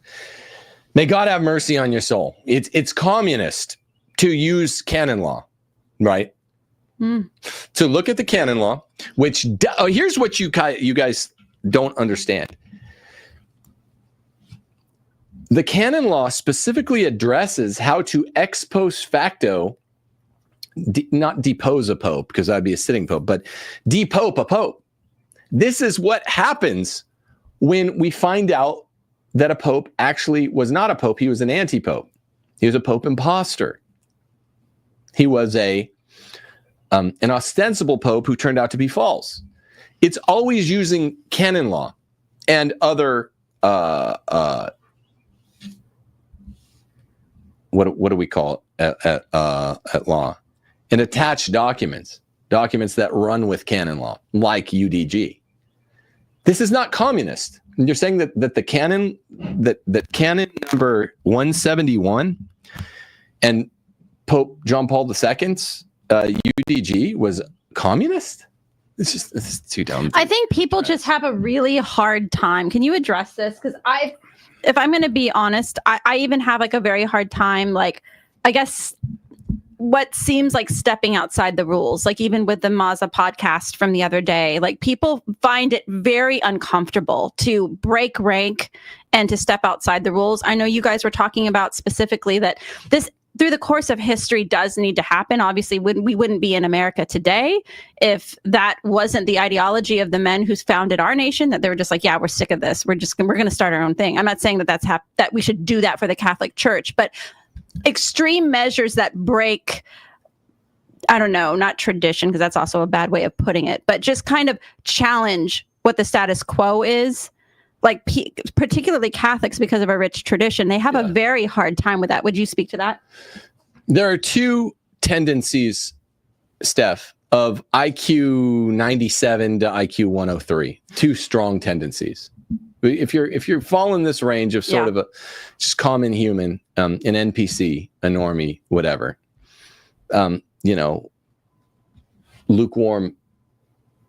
May God have mercy on your soul. It's communist to use canon law, right? To look at the canon law, which here's what you guys don't understand. The canon law specifically addresses how to ex post facto, not depose a pope, because that'd be a sitting pope, but depope a pope. This is what happens when we find out that a pope actually was not a pope. He was an anti-pope. He was a pope imposter. He was an ostensible pope who turned out to be false. It's always using canon law and other what do we call it at law? And attached documents that run with canon law, like UDG. This is not communist. You're saying that the canon, that canon number 171 and Pope John Paul II's UDG was communist? it's too dumb. I think people just have a really hard time. Can you address this? Because if I'm going to be honest, I even have like a very hard time, like, I guess what seems like stepping outside the rules, like even with the Maza podcast from the other day, like people find it very uncomfortable to break rank and to step outside the rules. I know you guys were talking about specifically that this through the course of history does need to happen. Obviously, we wouldn't be in America today if that wasn't the ideology of the men who founded our nation, that they were just like, yeah, we're sick of this. We're going to start our own thing. I'm not saying that that we should do that for the Catholic Church, but extreme measures that break, I don't know, not tradition, because that's also a bad way of putting it, but just kind of challenge what the status quo is. Like particularly Catholics, because of a rich tradition, they have a very hard time with that. Would you speak to that? There are two tendencies, Steph, of IQ 97 to IQ 103. Two strong tendencies. If you're following this range of sort of a just common human, an NPC, a normie, whatever, lukewarm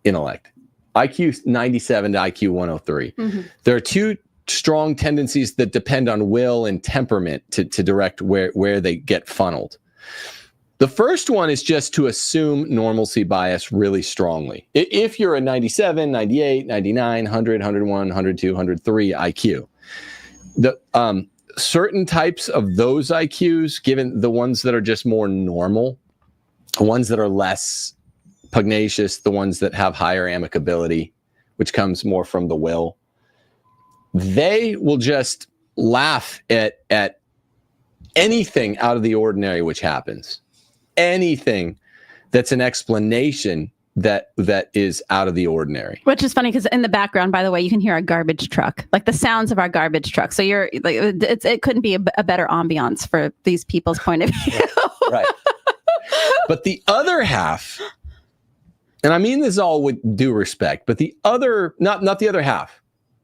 intellect. IQ 97 to IQ 103. Mm-hmm. There are two strong tendencies that depend on will and temperament to direct where they get funneled. The first one is just to assume normalcy bias really strongly. If you're a 97, 98, 99, 100, 101, 102, 103 IQ, the certain types of those IQs, given the ones that are just more normal, the ones that are less pugnacious, the ones that have higher amicability, which comes more from the will, they will just laugh at anything out of the ordinary which happens. Anything that's an explanation that is out of the ordinary. Which is funny because in the background, by the way, you can hear a garbage truck, like the sounds of our garbage truck. So you're like, it couldn't be a better ambiance for these people's point of view. Right. But the other half, and I mean this all with due respect, but the other, not the other half,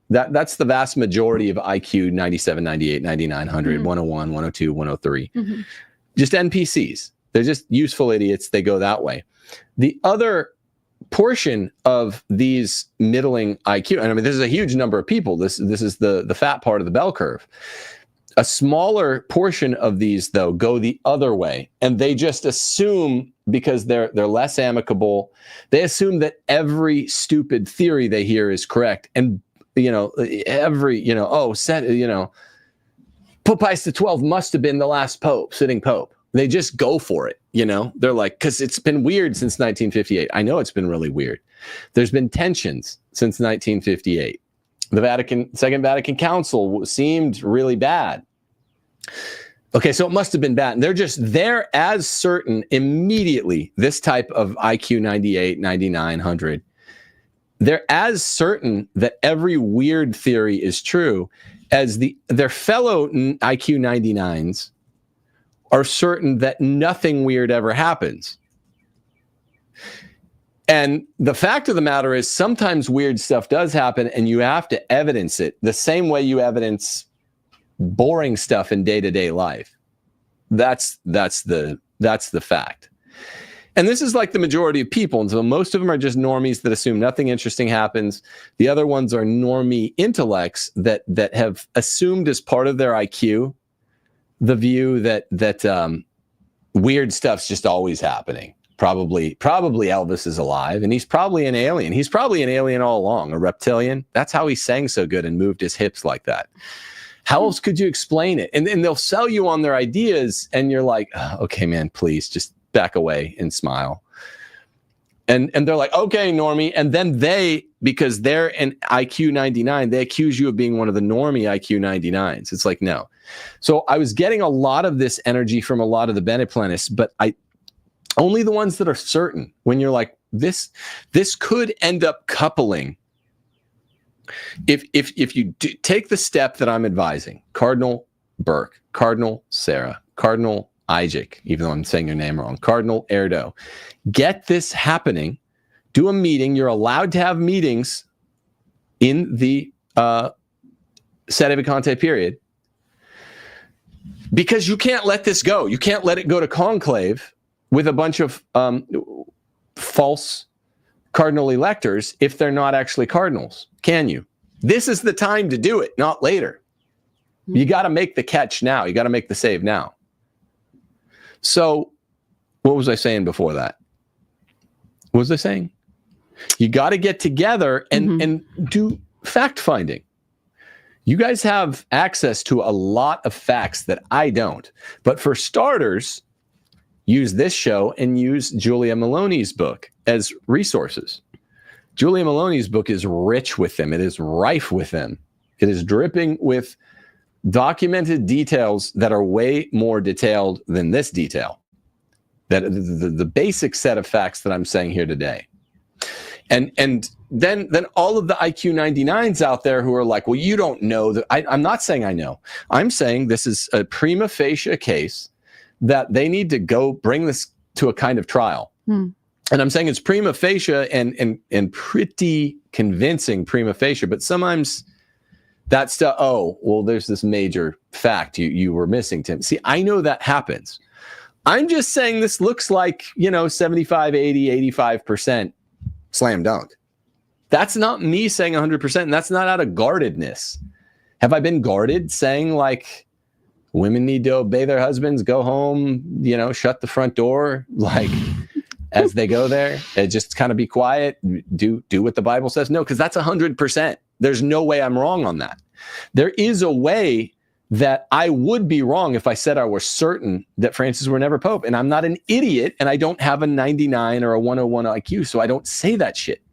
that's the vast majority of IQ 97, 98, 99, 100, 101, 102, 103. Mm-hmm. Just NPCs. They're just useful idiots. They go that way. The other portion of these middling IQ, and I mean, this is a huge number of people. This is the fat part of the bell curve. A smaller portion of these, though, go the other way, and they just assume, because they're less amicable, they assume that every stupid theory they hear is correct, and Pope Pius XII must have been the last sitting pope. They just go for it, They're like, because it's been weird since 1958. I know it's been really weird. There's been tensions since 1958. The Second Vatican Council seemed really bad. Okay, so it must have been bad. And they're as certain immediately, this type of IQ 98, 99, 100, they're as certain that every weird theory is true as their fellow IQ 99s are certain that nothing weird ever happens. And the fact of the matter is sometimes weird stuff does happen and you have to evidence it the same way you evidence boring stuff in day-to-day life. That's the fact. And this is like the majority of people. And so most of them are just normies that assume nothing interesting happens. The other ones are normie intellects that have assumed as part of their IQ the view that weird stuff's just always happening. Probably Elvis is alive, and he's probably an alien. He's probably an alien all along, a reptilian. That's how he sang so good and moved his hips like that. How else could you explain it? And they'll sell you on their ideas, and you're like, oh, okay, man, please just back away and smile. And they're like, okay, normie. And then because they're an IQ 99, they accuse you of being one of the normie IQ 99s. It's like, no. So I was getting a lot of this energy from a lot of the beneplenists, but only the ones that are certain. When you're like, this could end up coupling. If you take the step that I'm advising, Cardinal Burke, Cardinal Sarah, Cardinal Isaac, even though I'm saying your name wrong, Cardinal Erdo, get this happening, do a meeting. You're allowed to have meetings in the sede vacante period, because you can't let this go. You can't let it go to conclave with a bunch of false cardinal electors if they're not actually cardinals? Can you? This is the time to do it, not later. You got to make the catch now. You got to make the save now. So what was I saying before that? What was I saying? You got to get together and do fact finding. You guys have access to a lot of facts that I don't. But for starters, use this show and use Julia Maloney's book as resources. Julia Maloney's book is rich with them. It is rife with them. It is dripping with documented details that are way more detailed than this detail. That the basic set of facts that I'm saying here today. And then all of the IQ 99s out there who are like, well, you don't know that. I'm not saying I know. I'm saying this is a prima facie case that they need to go bring this to a kind of trial. And I'm saying it's prima facie and pretty convincing prima facie, but sometimes that's oh, well, there's this major fact you were missing, Tim. See, I know that happens. I'm just saying this looks like, 75, 80, 85% slam dunk. That's not me saying 100%, and that's not out of guardedness. Have I been guarded saying like women need to obey their husbands, go home, shut the front door, like as they go there, and just kind of be quiet, do what the Bible says? No, because that's 100%. There's no way I'm wrong on that. There is a way that I would be wrong if I said I was certain that Francis were never Pope. And I'm not an idiot, and I don't have a 99 or a 101 IQ, so I don't say that shit.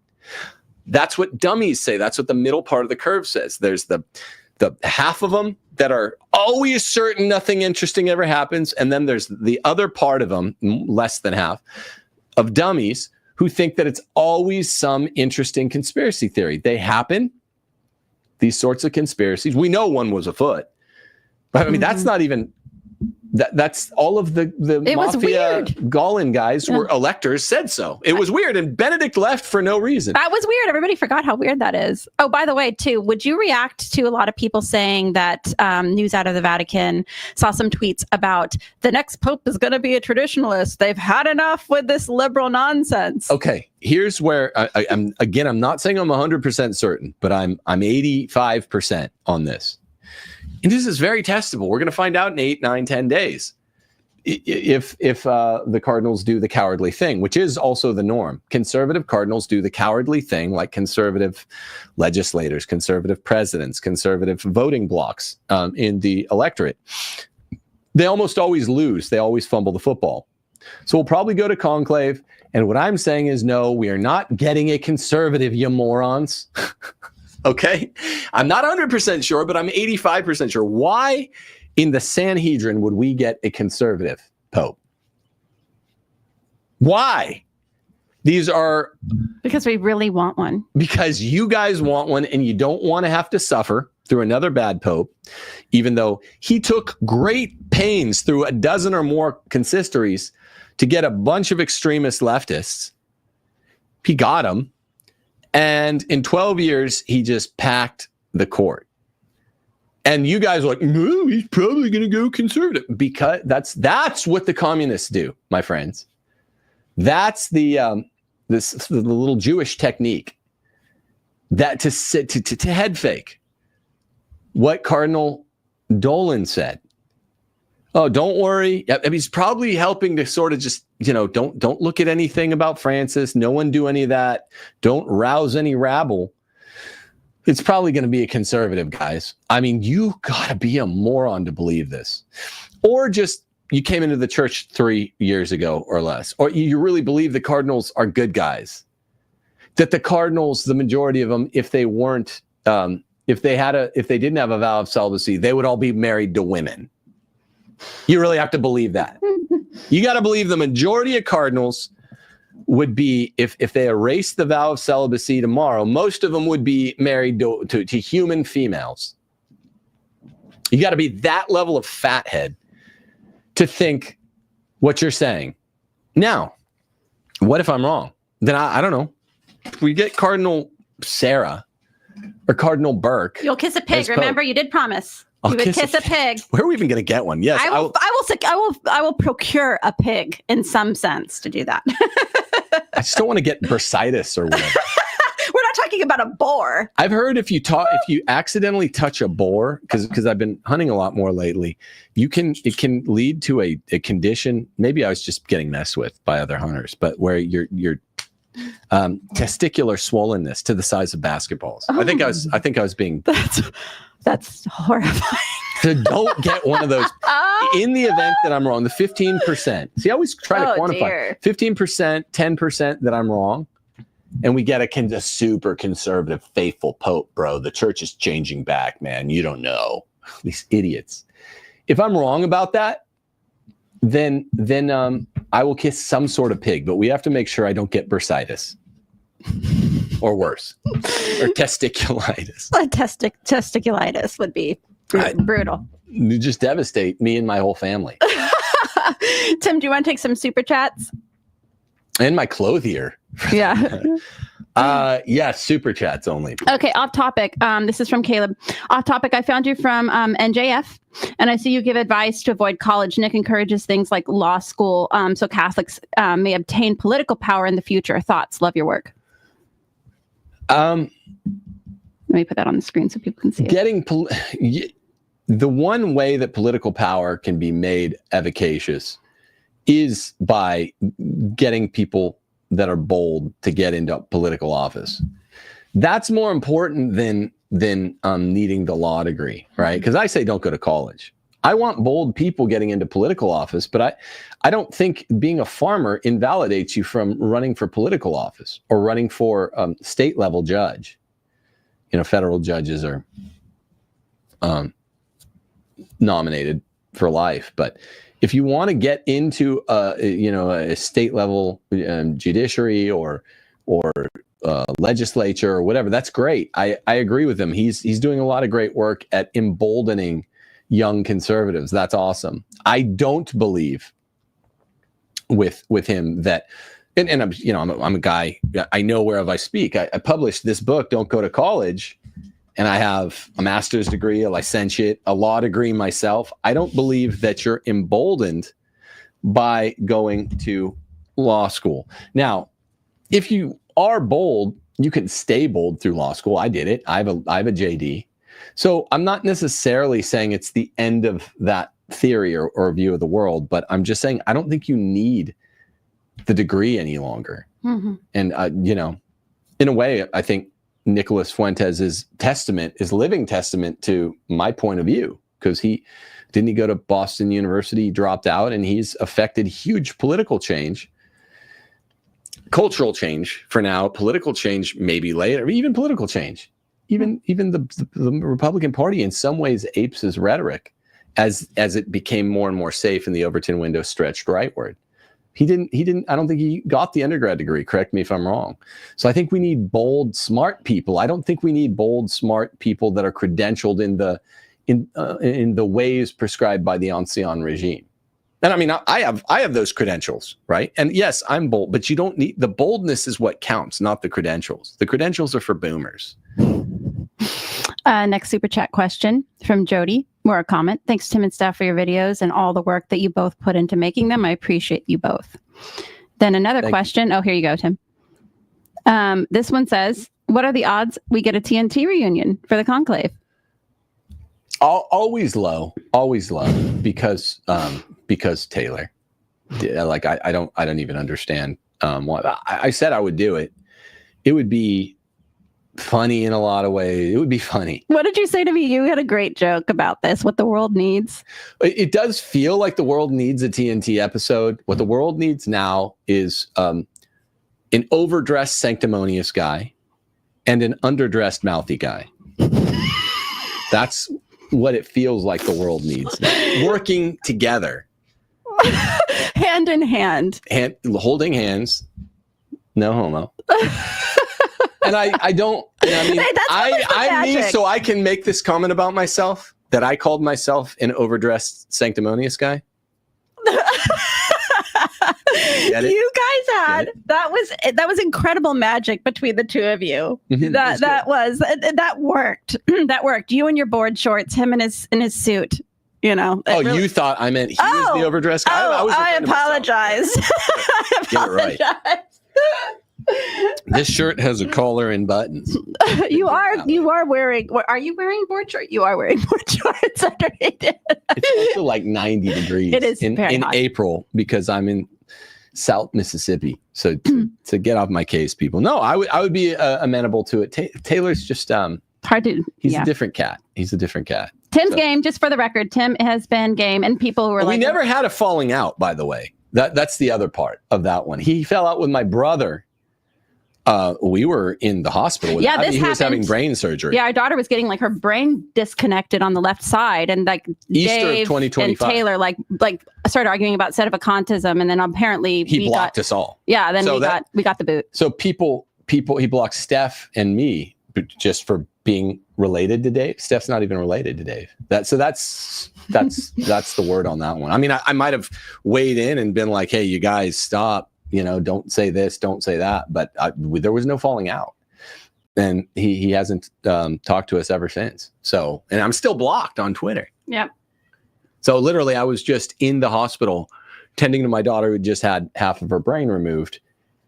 That's what dummies say. That's what the middle part of the curve says. There's the half of them that are always certain nothing interesting ever happens, and then there's the other part of them, less than half, of dummies who think that it's always some interesting conspiracy theory. They happen, these sorts of conspiracies. We know one was afoot. But I mean, that's not even, that's all of the Mafia Golan guys who were electors said so. It was weird. And Benedict left for no reason. That was weird. Everybody forgot how weird that is. Oh, by the way, too, would you react to a lot of people saying that news out of the Vatican saw some tweets about the next Pope is going to be a traditionalist. They've had enough with this liberal nonsense. Okay. Here's where I'm not saying I'm 100% certain, but I'm 85% on this. And this is very testable. We're going to find out in 8, 9, 10 days if the cardinals do the cowardly thing, which is also the norm. Conservative cardinals do the cowardly thing like conservative legislators, conservative presidents, conservative voting blocs in the electorate. They almost always lose. They always fumble the football. So we'll probably go to conclave. And what I'm saying is, no, we are not getting a conservative, you morons. Okay, I'm not 100% sure, but I'm 85% sure. Why in the Sanhedrin would we get a conservative pope? Why? These are... Because we really want one. Because you guys want one, and you don't want to have to suffer through another bad pope, even though he took great pains through a dozen or more consistories to get a bunch of extremist leftists. He got them. And in 12 years, he just packed the court. And you guys are like, no, he's probably going to go conservative. Because that's what the communists do, my friends. That's the little Jewish technique. That to head fake. What Cardinal Dolan said. Oh, don't worry. I mean, he's probably helping to sort of just, don't look at anything about Francis. No one do any of that. Don't rouse any rabble. It's probably going to be a conservative, guys. I mean, you got to be a moron to believe this. Or just you came into the church 3 years ago or less. Or you really believe the cardinals are good guys. That the cardinals, the majority of them, if they weren't, if they didn't have a vow of celibacy, they would all be married to women. You really have to believe that. You got to believe the majority of cardinals would be, if they erased the vow of celibacy tomorrow, most of them would be married to human females. You got to be that level of fathead to think what you're saying. Now, what if I'm wrong? Then I don't know. If we get Cardinal Sarah or Cardinal Burke. You'll kiss a pig. Remember, you did promise. You would kiss a pig. Where are we even going to get one? Yes, I will procure a pig in some sense to do that. I just don't want to get bursitis or whatever. We're not talking about a boar. I've heard if you accidentally touch a boar, because I've been hunting a lot more lately, it can lead to a condition. Maybe I was just getting messed with by other hunters, but where your testicular swollenness to the size of basketballs. Oh. I think I was being. That's horrifying. So don't get one of those. In the event that I'm wrong, the 15%. See, I always try to quantify 15%, 10% that I'm wrong. And we get a super conservative, faithful Pope, bro. The church is changing back, man. You don't know. These idiots. If I'm wrong about that, then I will kiss some sort of pig. But we have to make sure I don't get bursitis. Or worse. Or testiculitis. Testiculitis would be brutal. You just devastate me and my whole family. Tim, do you want to take some super chats? And my clothier. Yeah. Yeah, super chats only. Okay, off topic. This is from Caleb. Off topic, I found you from NJF, and I see you give advice to avoid college. Nick encourages things like law school, so Catholics may obtain political power in the future. Thoughts? Love your work. Let me put that on the screen so people can see it. The one way that political power can be made efficacious is by getting people that are bold to get into political office. That's more important than needing the law degree, right? Because I say don't go to college. I want bold people getting into political office, but I don't think being a farmer invalidates you from running for political office or running for state level judge. Federal judges are nominated for life, but if you want to get into a state level judiciary or legislature or whatever, that's great. I agree with him. He's doing a lot of great work at emboldening young conservatives. That's awesome. I don't believe with him that, and I'm a guy. I know wherever I speak. I published this book, Don't Go to College. And I have a master's degree, a licentiate, a law degree myself. I don't believe that you're emboldened by going to law school. Now, if you are bold, you can stay bold through law school. I did it. I have a JD. So I'm not necessarily saying it's the end of that theory or view of the world, but I'm just saying I don't think you need the degree any longer. Mm-hmm. And, in a way, I think Nicholas Fuentes' testament is living testament to my point of view, because he go to Boston University, dropped out, and he's affected huge political change, cultural change for now, political change maybe later, even political change. Even the Republican Party in some ways apes his rhetoric as it became more and more safe and the Overton window stretched rightward. He didn't, I don't think he got the undergrad degree. Correct me if I'm wrong. So I think we need bold, smart people. I don't think we need bold, smart people that are credentialed in the ways prescribed by the ancien regime. And I mean, I have those credentials, right? And yes, I'm bold, but you don't need, the boldness is what counts, not the credentials. The credentials are for boomers. Next super chat question from Jody, or a comment. Thanks, Tim and Steph, for your videos and all the work that you both put into making them. I appreciate you both. Then another question. Oh, here you go, Tim. This one says, what are the odds we get a TNT reunion for the conclave? Always low, because Taylor. Like I don't even understand why. I said I would do it. It would be funny in a lot of ways. It would be funny. What did you say to me? You had a great joke about this, what the world needs. It does feel like the world needs a TNT episode. What the world needs now is an overdressed sanctimonious guy and an underdressed mouthy guy. That's what it feels like the world needs now. Working together. Hand in hand. Holding hands. No homo. And I don't, I mean, hey, I'm me, so I can make this comment about myself, that I called myself an overdressed sanctimonious guy. You guys had, that was incredible magic between the two of you. Mm-hmm. That worked. That worked. You in your board shorts, him in his suit. You know. Oh, really... you thought I meant he was the overdressed guy? I apologize. I apologize. Get it right. This shirt has a collar and buttons. You are wearing. Are you wearing board shorts? You are wearing board shorts underneath it. It's also like 90 degrees. It is in hot. April because I'm in South Mississippi. So to get off my case, people. No, I would be amenable to it. Taylor's just hard to. He's a different cat. He's a different cat. Tim's game, just for the record. Tim has been game, and people who were we never had a falling out. By the way, that's the other part of that one. He fell out with my brother. We were in the hospital. He was having brain surgery. Yeah, our daughter was getting like her brain disconnected on the left side, and like Easter Dave of 2025. and Taylor like started arguing about sedevacantism, and then apparently he blocked us all. Yeah, then we got the boot. So people, he blocked Steph and me just for being related to Dave. Steph's not even related to Dave. That's the word on that one. I mean, I might have weighed in and been like, hey, you guys stop. Don't say this, don't say that. But there was no falling out. And he hasn't talked to us ever since. So, and I'm still blocked on Twitter. Yep. So literally, I was just in the hospital tending to my daughter who just had half of her brain removed.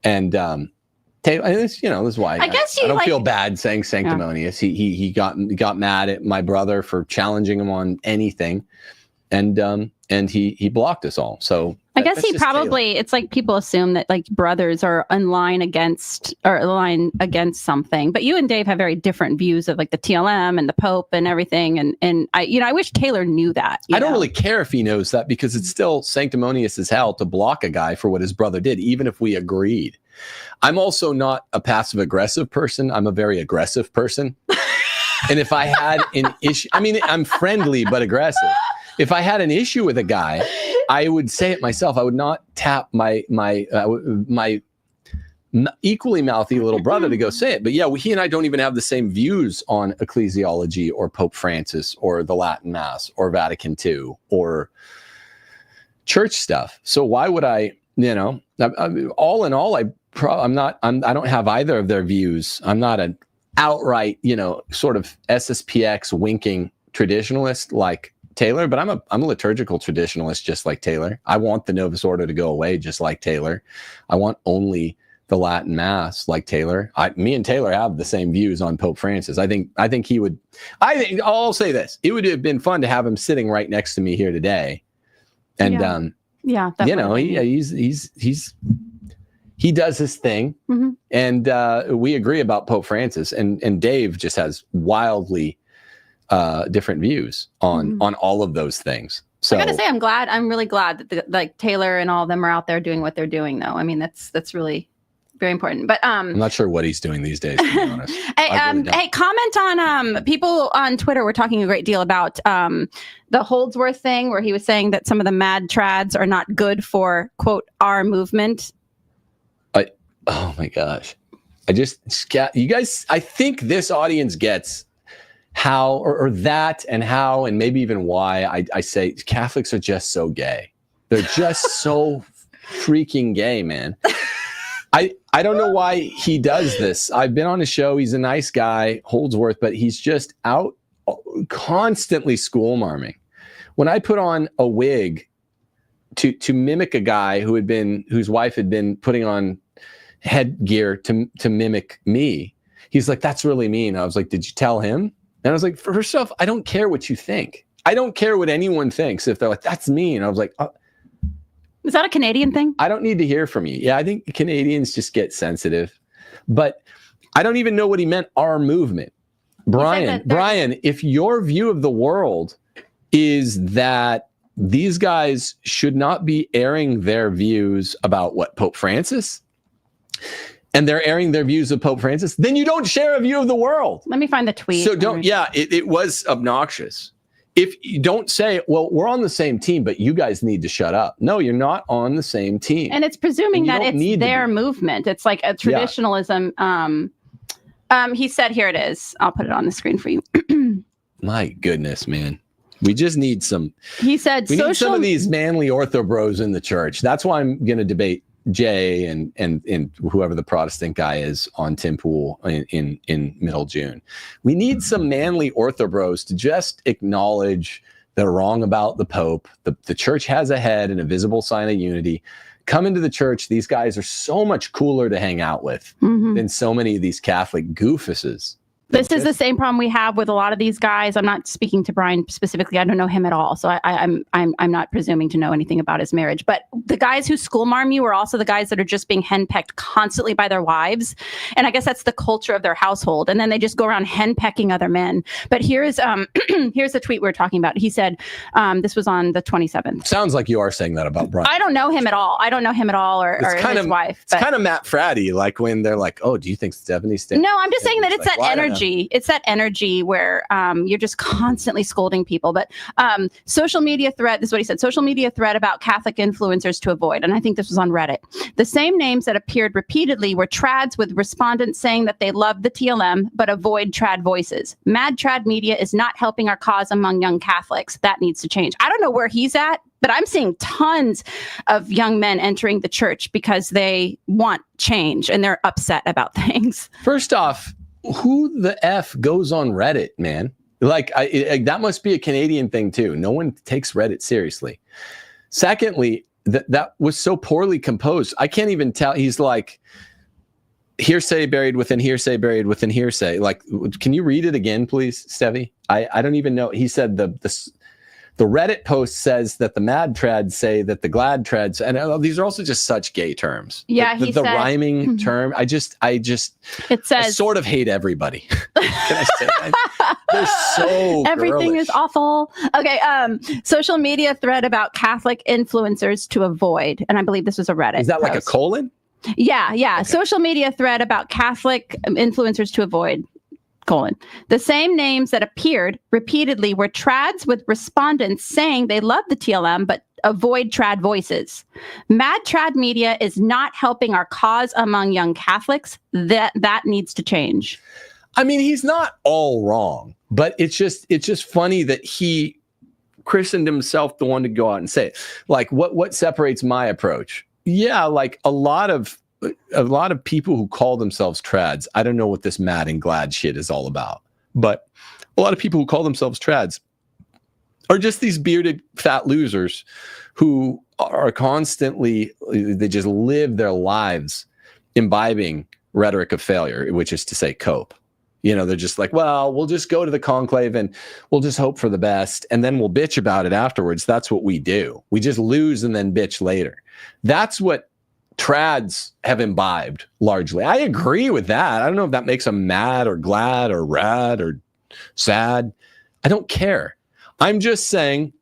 And this is why I don't feel bad saying sanctimonious. Yeah. He got mad at my brother for challenging him on anything. And he blocked us all. So I guess he probably, it's like people assume that like brothers are in line against something, but you and Dave have very different views of like the TLM and the Pope and everything. And I wish Taylor knew that. I don't really care if he knows that because it's still sanctimonious as hell to block a guy for what his brother did, even if we agreed. I'm also not a passive aggressive person. I'm a very aggressive person. And if I had an issue, I mean, I'm friendly, but aggressive. If I had an issue with a guy, I would say it myself. I would not tap my equally mouthy little brother to go say it. But yeah, he and I don't even have the same views on ecclesiology or Pope Francis or the Latin Mass or Vatican II or church stuff. So why would I, all in all, I don't have either of their views. I'm not an outright, sort of SSPX winking traditionalist like Taylor, but I'm a liturgical traditionalist just like Taylor. I want the Novus Ordo to go away just like Taylor. I want only the Latin Mass like Taylor. Me and Taylor have the same views on Pope Francis. I think I'll say this. It would have been fun to have him sitting right next to me here today. And he does his thing. Mm-hmm. And we agree about Pope Francis, and Dave just has wildly different views on all of those things. So I gotta say, I'm really glad that Taylor and all of them are out there doing what they're doing, though. I mean, that's really very important. But I'm not sure what he's doing these days, to be honest. Hey, comment on people on Twitter were talking a great deal about the Holdsworth thing, where he was saying that some of the mad trads are not good for, quote, our movement. Oh my gosh. You guys, I think this audience gets how or that and how and maybe even why I say Catholics are just so gay. They're just so freaking gay, man. I don't know why he does this. I've been on his show. He's a nice guy, Holdsworth, but he's just out constantly schoolmarming. When I put on a wig to mimic a guy whose wife had been putting on headgear to mimic me, he's like, that's really mean. I was like, did you tell him? And I was like, first off, I don't care what you think. I don't care what anyone thinks. If they're like, that's mean. I was like, is that a Canadian thing? I don't need to hear from you. Yeah, I think Canadians just get sensitive. But I don't even know what he meant, our movement. Brian, if your view of the world is that these guys should not be airing their views about what, Pope Francis? And they're airing their views of Pope Francis, then you don't share a view of the world. Let me find the tweet. So it was obnoxious. If you don't say, well, we're on the same team, but you guys need to shut up. No, you're not on the same team. And it's presuming that it's their movement. It's like a traditionalism. Yeah. He said, here it is. I'll put it on the screen for you. My goodness, man. We just need some. He said, we need some of these manly ortho bros in the church. That's why I'm going to debate Jay and whoever the Protestant guy is on Tim Pool in middle June. We need some manly ortho bros to just acknowledge they're wrong about the Pope. The church has a head and a visible sign of unity. come into the church. These guys are so much cooler to hang out with than so many of these Catholic goofuses. This is the same problem we have with a lot of these guys. I'm not speaking to Brian specifically. I don't know him at all, so I'm not presuming to know anything about his marriage. But the guys who schoolmarm you are also the guys that are just being henpecked constantly by their wives, and I guess that's the culture of their household. And then they just go around henpecking other men. But here's here's the tweet we were talking about. He said this was on the 27th. Sounds like you are saying that about Brian. I don't know him at all. or his wife. It's kind of Matt Fratty, like when they're like, "Oh, do you think Stephanie's?" No, I'm just saying that it's like, that energy. It's that energy where you're just constantly scolding people. But social media threat, this is what he said, social media threat about Catholic influencers to avoid. And I think this was on Reddit. The same names that appeared repeatedly were trads with respondents saying that they love the TLM, but avoid trad voices. Mad trad media is not helping our cause among young Catholics. That needs to change. I don't know where he's at, but I'm seeing tons of young men entering the church because they want change and they're upset about things. First off, who the F goes on Reddit, man? Like, that must be a Canadian thing too. No one takes Reddit seriously. Secondly, that was so poorly composed. I can't even tell. He's like, hearsay buried within hearsay buried within hearsay. Like, can you read it again, please, Stevie? I don't even know. He said the Reddit post says that the mad trads say that the glad trads, and these are also just such gay terms. Yeah, the said, rhyming term. I it says, I sort of hate everybody. Can I say that? They're so everything girlish. is awful. Okay, social media thread about Catholic influencers to avoid, and I believe this was a Reddit. Is that like post. a colon? Yeah. Okay. Social media thread about Catholic influencers to avoid. The same names that appeared repeatedly were trads with respondents saying they love the TLM but avoid trad voices. Mad trad media is not helping our cause among young Catholics. That needs to change. I mean, he's not all wrong, but it's just funny that he christened himself the one to go out and say it. Like, what separates my approach? Yeah, like a lot of people who call themselves trads, I don't know what this mad and glad shit is all about, but a lot of people who call themselves trads are just these bearded fat losers who are constantly, they just live their lives imbibing rhetoric of failure, which is to say cope. You know, they're just like, well, we'll just go to the conclave and we'll just hope for the best, and then we'll bitch about it afterwards. That's what we do. We just lose and then bitch later. That's what trads have imbibed largely. I agree with that. I don't know if that makes them mad or glad or rad or sad. I don't care. I'm just saying,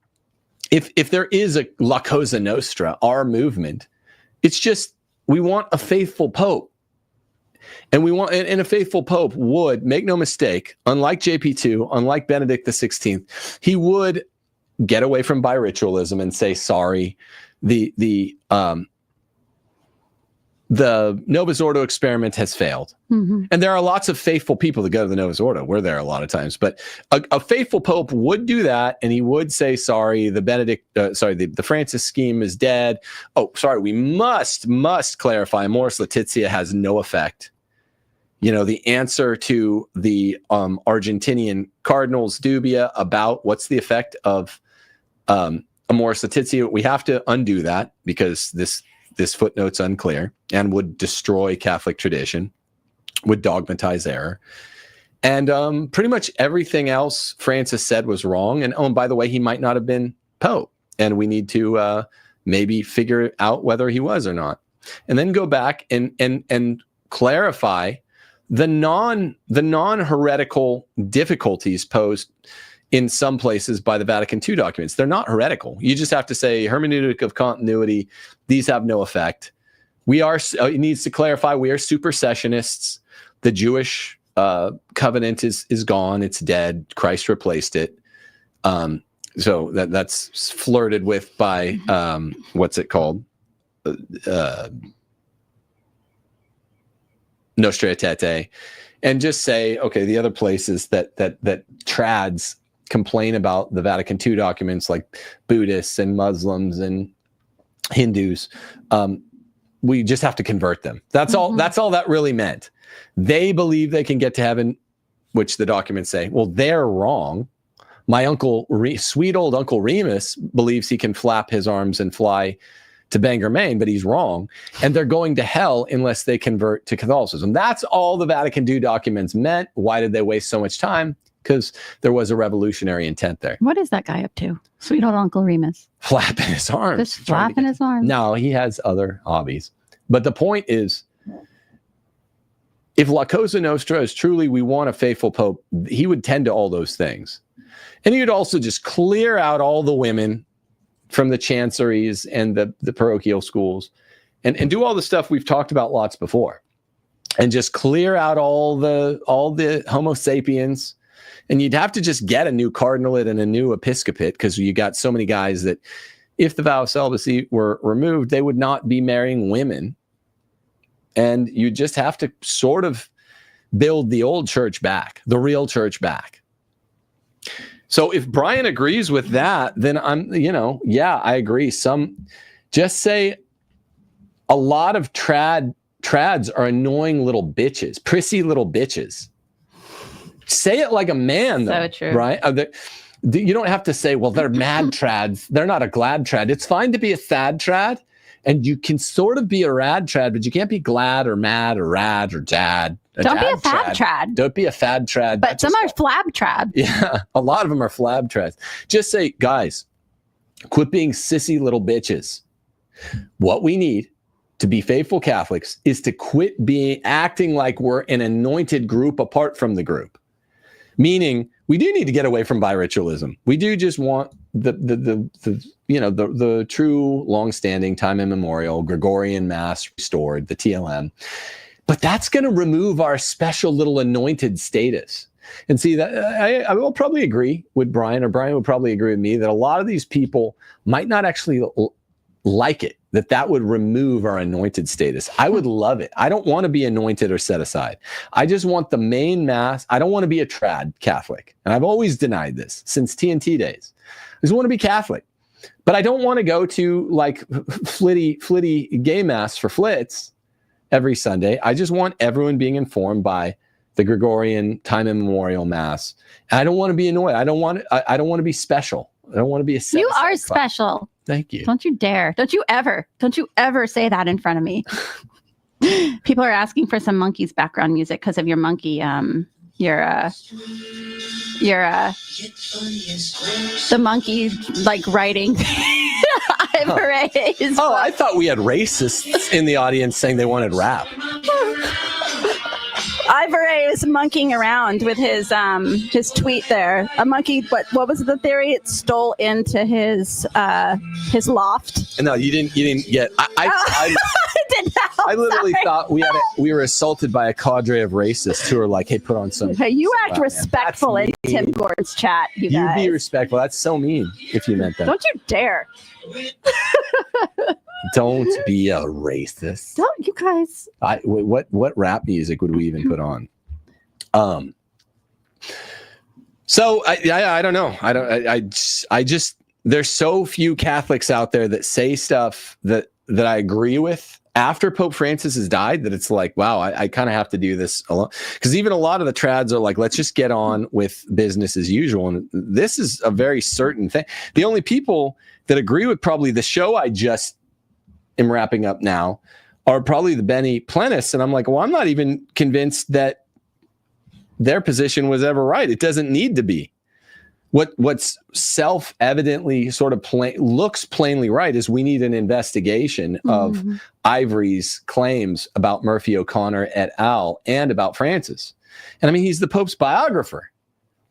if there is a La Cosa Nostra, our movement, it's just we want a faithful pope. And we want, and a faithful pope would, make no mistake, unlike JP2, unlike Benedict XVI, he would get away from biritualism and say, sorry, the Novus Ordo experiment has failed. Mm-hmm. And there are lots of faithful people that go to the Novus Ordo. We're there a lot of times. But a faithful pope would do that, and he would say, sorry, the Francis scheme is dead. Oh, sorry, we must clarify, Amoris Laetitia has no effect. You know, the answer to the Argentinian Cardinal's dubia about what's the effect of Amoris Laetitia, we have to undo that because this footnote's unclear and would destroy Catholic tradition, would dogmatize error. And pretty much everything else Francis said was wrong. And, oh, and by the way, he might not have been Pope. And we need to maybe figure out whether he was or not. And then go back and clarify the non-heretical difficulties posed in some places by the Vatican II documents. They're not heretical. You just have to say hermeneutic of continuity. These have no effect. It needs to clarify, we are supersessionists. The Jewish covenant is gone. It's dead. Christ replaced it. So that's flirted with by, what's it called? Nostra Aetate. And just say, okay, the other places that trads complain about the Vatican II documents, like Buddhists and Muslims and Hindus, we just have to convert them. That's all. That's all that really meant. They believe they can get to heaven, which the documents say, well, they're wrong. My uncle, sweet old Uncle Remus, believes he can flap his arms and fly to Bangor, Maine, but he's wrong. And they're going to hell unless they convert to Catholicism. That's all the Vatican II documents meant. Why did they waste so much time? Because there was a revolutionary intent there. What is that guy up to? Sweet old Uncle Remus. Flapping his arms. Just flapping his arms. No, he has other hobbies. But the point is, if La Cosa Nostra is truly, we want a faithful pope, he would tend to all those things. And he would also just clear out all the women from the chanceries and the parochial schools and do all the stuff we've talked about lots before. And just clear out all the Homo sapiens. And you'd have to just get a new cardinalate and a new episcopate, because you got so many guys that if the vow of celibacy were removed, they would not be marrying women. And you just have to sort of build the old church back, the real church back. So if Brian agrees with that, then yeah, I agree. Just say a lot of trads are annoying little bitches, prissy little bitches. Say it like a man, though. So true. Right? You don't have to say, well, they're mad trads. They're not a glad trad. It's fine to be a thad trad, and you can sort of be a rad trad, but you can't be glad or mad or rad or dad. Don't be a fad trad. Don't be a fad trad. But some are flab trad. Yeah, a lot of them are flab trads. Just say, guys, quit being sissy little bitches. What we need to be faithful Catholics is to quit acting like we're an anointed group apart from the group. Meaning, we do need to get away from biritualism. We do just want the true, long-standing, time immemorial Gregorian Mass restored, the TLM. But that's going to remove our special little anointed status. And see, that I will probably agree with Brian, or Brian would probably agree with me, that a lot of these people might not actually like it, that would remove our anointed status. I would love it. I don't want to be anointed or set aside. I just want the main Mass. I don't want to be a trad Catholic. And I've always denied this since TNT days. I just want to be Catholic. But I don't want to go to like flitty gay Mass for flits every Sunday. I just want everyone being informed by the Gregorian time immemorial Mass. And I don't want to be annoyed. I don't want to be special. I don't want to be a set. You are special. Thank you. Don't you dare. Don't you ever say that in front of me. People are asking for some Monkeys background music because of your monkey. The monkey like writing. Ivereigh. Oh, I thought we had racists in the audience saying they wanted rap. Ivereigh is monkeying around with his tweet there. A monkey, what was the theory? It stole into his loft. No, you didn't get. I did not. I literally thought we were assaulted by a cadre of racists who are like, "Hey, put on some." Hey, you act respectful in Tim Gordon's chat. You guys. You be respectful. That's so mean. If you meant that. Don't you dare. Don't be a racist. Don't you guys? What rap music would we even put on? So I don't know. I just there's so few Catholics out there that say stuff that I agree with after Pope Francis has died, that it's like, wow, I kind of have to do this alone. Because even a lot of the trads are like, let's just get on with business as usual. And this is a very certain thing. The only people that agree with probably the show I just am wrapping up now are probably the Benny Plenists. And I'm like, well, I'm not even convinced that their position was ever right. It doesn't need to be. What's self-evidently sort of looks plainly right is we need an investigation of Ivereigh's claims about Murphy O'Connor et al. And about Francis. And I mean, he's the Pope's biographer.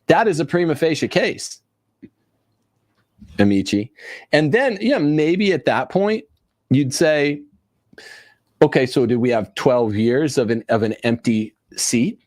That is a prima facie case, Amici. And then, maybe at that point, you'd say, okay, so did we have 12 years of an empty seat?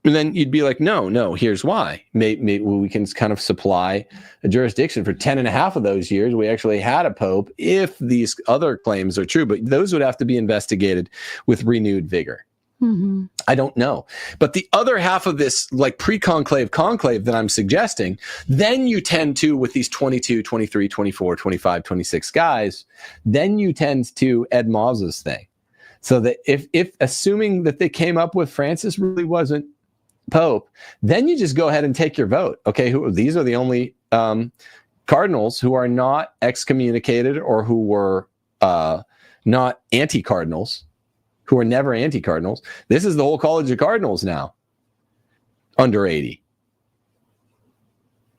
And then you'd be like, no, here's why. Maybe we can kind of supply a jurisdiction for 10 and a half of those years. We actually had a pope if these other claims are true, but those would have to be investigated with renewed vigor. Mm-hmm. I don't know. But the other half of this, like pre-conclave conclave that I'm suggesting, then you tend to, with these 22, 23, 24, 25, 26 guys, then you tend to Ed Mazza's thing. So that if assuming that they came up with Francis really wasn't Pope, then you just go ahead and take your vote. Okay, these are the only cardinals who are not excommunicated or who were not anti-cardinals, who are never anti-cardinals. This is the whole College of Cardinals now, under 80.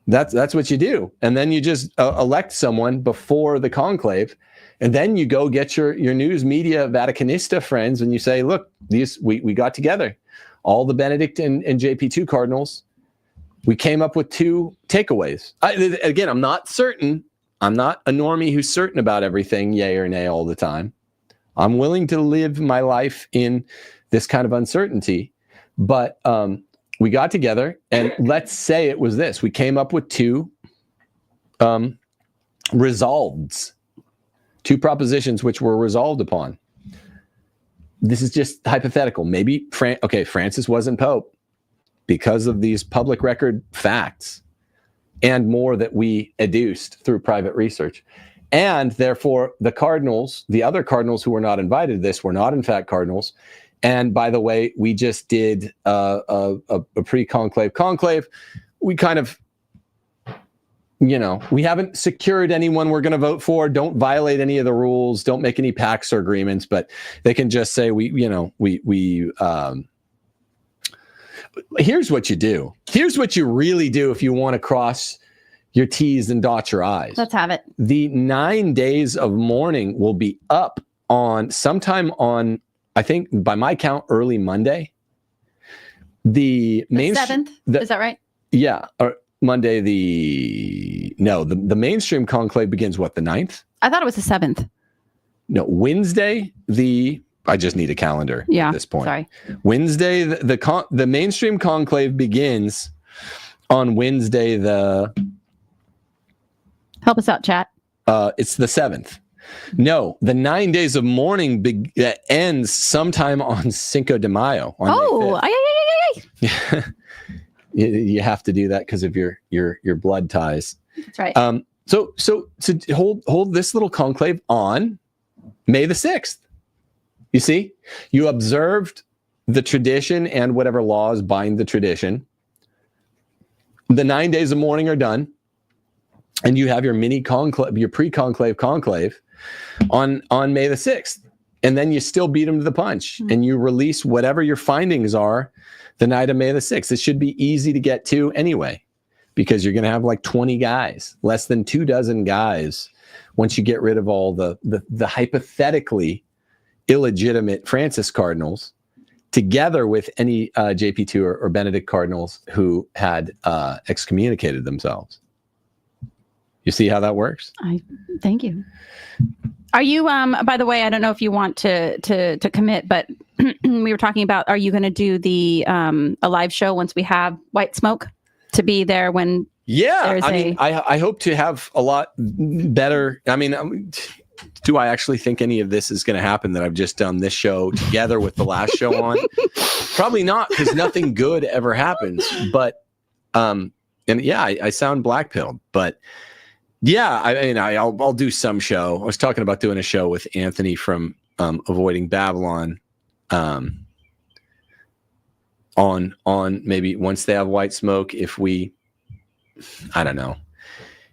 That's what you do. And then you just elect someone before the conclave, and then you go get your news media Vaticanista friends and you say, look, we got together, all the Benedict and JP2 cardinals. We came up with 2 takeaways. Again, I'm not certain. I'm not a normie who's certain about everything, yay or nay, all the time. I'm willing to live my life in this kind of uncertainty. But we got together, and let's say it was this. We came up with 2 resolves, 2 propositions which were resolved upon. This is just hypothetical. Maybe, Francis wasn't Pope because of these public record facts and more that we adduced through private research. And therefore, the cardinals, the other cardinals who were not invited to this, were not in fact cardinals. And by the way, we just did a pre-conclave conclave. We kind of, we haven't secured anyone we're going to vote for. Don't violate any of the rules. Don't make any pacts or agreements. But they can just say, here's what you do. Here's what you really do if you want to cross your T's and dot your I's. Let's have it. The 9 days of mourning will be up on sometime on, I think by my count, early Monday. The 7th, is that right? Yeah. Or Monday, the mainstream conclave begins what, the 9th? I thought it was the 7th. No, Wednesday, I just need a calendar at this point. Sorry. Wednesday, the mainstream conclave begins on Wednesday, help us out, chat. It's the 7th. No, the 9 days of mourning ends sometime on Cinco de Mayo. You have to do that because of your blood ties. That's right. So to hold this little conclave on May the 6th. You see, you observed the tradition and whatever laws bind the tradition. The 9 days of mourning are done, and you have your mini conclave, your pre-conclave conclave on May the 6th. And then you still beat them to the punch, and you release whatever your findings are the night of May the 6th. It should be easy to get to anyway, because you're going to have like 20 guys, less than 24 guys, once you get rid of all the hypothetically illegitimate Francis cardinals, together with any JP2 or Benedict cardinals who had excommunicated themselves. You see how that works? Thank you. Are you, by the way, I don't know if you want to commit, but we were talking about, are you going to do a live show once we have White Smoke to be there when? Yeah, I hope to have a lot better. I mean, do I actually think any of this is going to happen, that I've just done this show together with the last show on? Probably not, because nothing good ever happens. But, I sound black-pilled, but yeah, I'll do some show. I was talking about doing a show with Anthony from Avoiding Babylon on maybe once they have White Smoke, I don't know.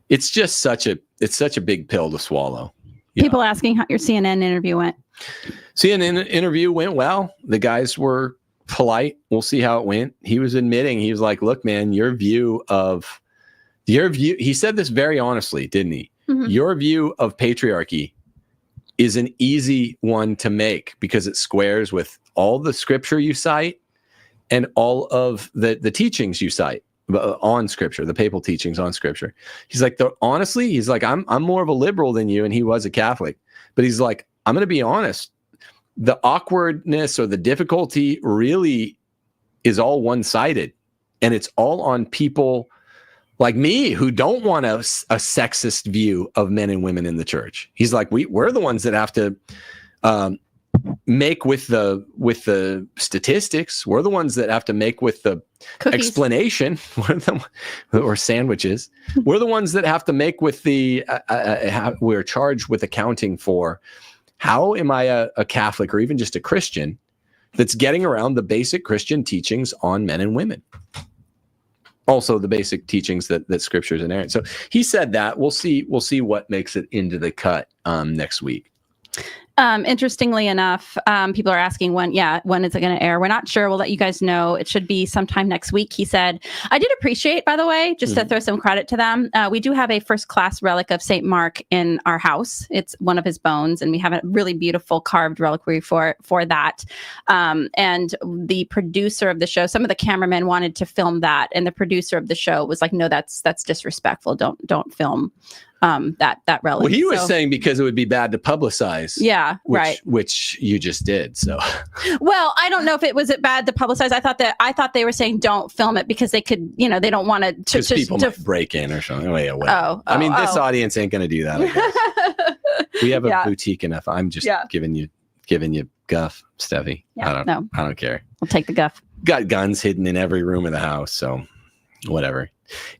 It's just such a big pill to swallow. People asking how your CNN interview went. CNN interview went well. The guys were polite. We'll see how it went. He was admitting, he was like, look, man, he said this very honestly, didn't he? Mm-hmm. Your view of patriarchy is an easy one to make because it squares with all the scripture you cite and all of the teachings you cite on scripture, the papal teachings on scripture. He's like, honestly, he's like, I'm more of a liberal than you, and he was a Catholic, but he's like, I'm going to be honest. The awkwardness or the difficulty really is all one-sided, and it's all on people like me who don't want a sexist view of men and women in the church. He's like, we're the ones that have to make with the statistics. We're the ones that have to make with the cookies. Explanation or sandwiches. We're the ones that have to make with the we're charged with accounting for how am I a Catholic or even just a Christian that's getting around the basic Christian teachings on men and women. Also the basic teachings that scripture is inerrant. So he said that. We'll see what makes it into the cut next week. Interestingly enough, people are asking when is it going to air? We're not sure. We'll let you guys know. It should be sometime next week, he said. I did appreciate, by the way, just to throw some credit to them. We do have a first class relic of St. Mark in our house. It's one of his bones, and we have a really beautiful carved reliquary for that. And the producer of the show, some of the cameramen wanted to film that, and the producer of the show was like, no, that's disrespectful. Don't film that relic. Well, he was saying because it would be bad to publicize. Yeah, which you just did. So, well, I don't know if it was bad to publicize. I thought they were saying don't film it because they could, they don't want to because people might break in or something. I mean, this audience ain't going to do that. I guess. We have a boutique enough. I'm just giving you guff, Steffi. Yeah, I don't care. I'll take the guff. Got guns hidden in every room of the house, so whatever.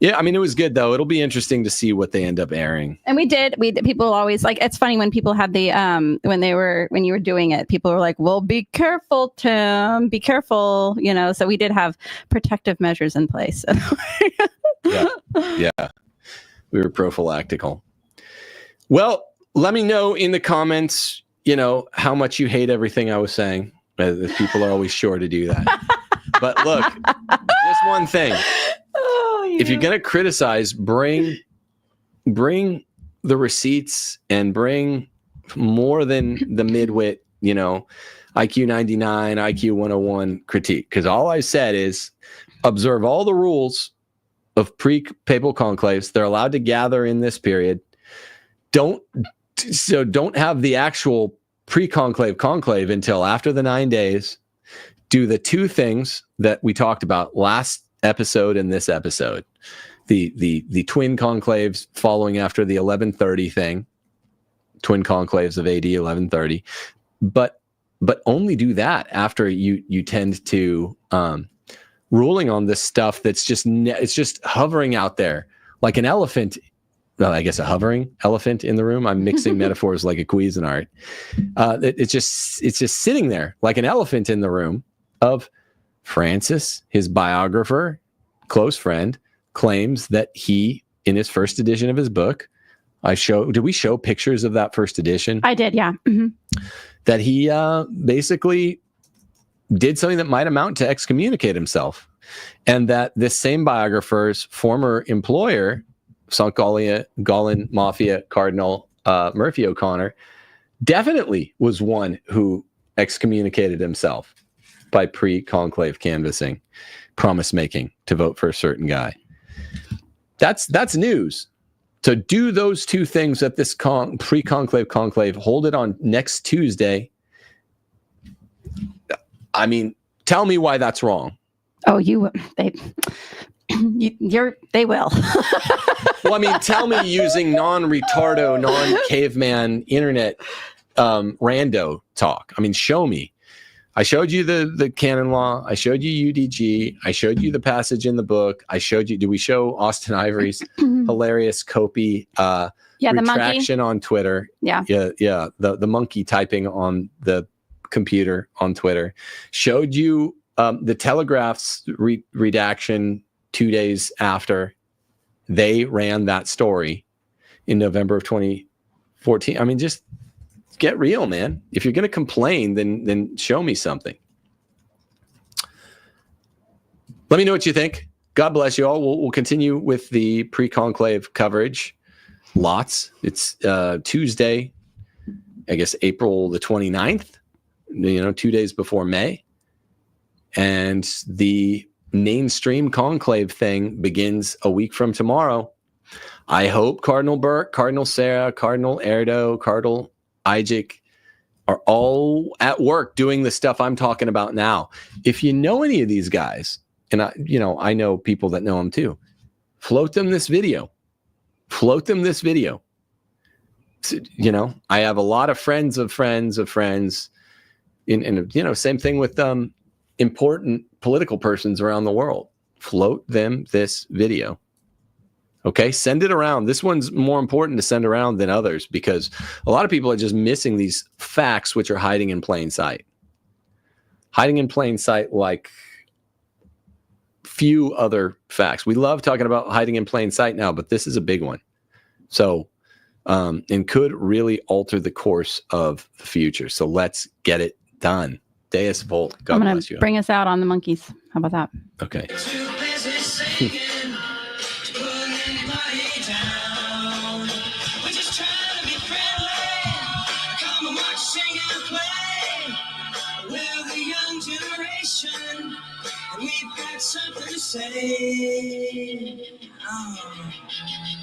Yeah, I mean, it was good though. It'll be interesting to see what they end up airing. And people always like, it's funny when people had the when you were doing it, people were like, well, be careful, Tim, be careful, so we did have protective measures in place. Yeah. We were prophylactical. Well, let me know in the comments, how much you hate everything I was saying. People are always sure to do that. But look, just one thing. If you're going to criticize, bring the receipts and bring more than the midwit, IQ 99, IQ 101 critique. Because all I said is observe all the rules of pre-papal conclaves. They're allowed to gather in this period. Don't have the actual conclave until after the 9 days. Do the two things that we talked about last episode and this episode, the twin conclaves following after the 1130 thing, twin conclaves of AD 1130, but only do that after you tend to ruling on this stuff that's it's just hovering out there like an elephant. Well, I guess a hovering elephant in the room. I'm mixing metaphors like a Cuisinart. It's just sitting there like an elephant in the room of Francis, his biographer, close friend, claims that he, in his first edition of his book, did we show pictures of that first edition? I did, yeah. Mm-hmm. That he basically did something that might amount to excommunicate himself. And that this same biographer's former employer, St. Golan Mafia Cardinal Murphy O'Connor, definitely was one who excommunicated himself by pre-conclave canvassing, promise making to vote for a certain guy. That's news. So do those two things at this pre-conclave conclave. Hold it on next Tuesday. I mean, tell me why that's wrong. Oh, they will. Well, I mean, tell me using non-retardo, non-caveman internet rando talk. I mean, show me. I showed you the canon law. I showed you UDG. I showed you the passage in the book. I showed you. Did we show Austin Ivereigh's hilarious copy retraction on Twitter? Yeah. The monkey typing on the computer on Twitter. Showed you the Telegraph's redaction 2 days after they ran that story in November of 2014. I mean, just get real, man. If you're going to complain, then show me something. Let me know what you think. God bless you all. We'll continue with the pre-conclave coverage. Lots. It's Tuesday, I guess April the 29th, 2 days before May. And the mainstream conclave thing begins a week from tomorrow. I hope Cardinal Burke, Cardinal Sarah, Cardinal Erdo, Cardinal Ijic are all at work doing the stuff I'm talking about now. If you know any of these guys, and I know people that know them too, float them this video. Float them this video. I have a lot of friends of friends of friends. Same thing with important political persons around the world. Float them this video. Okay, send it around. This one's more important to send around than others because a lot of people are just missing these facts which are hiding in plain sight. Hiding in plain sight like few other facts. We love talking about hiding in plain sight now, but this is a big one. So and could really alter the course of the future. So let's get it done. Deus Volt. God I'm bless going you. to bring us out on the monkeys. How about that? Okay. We've got something to say. Oh.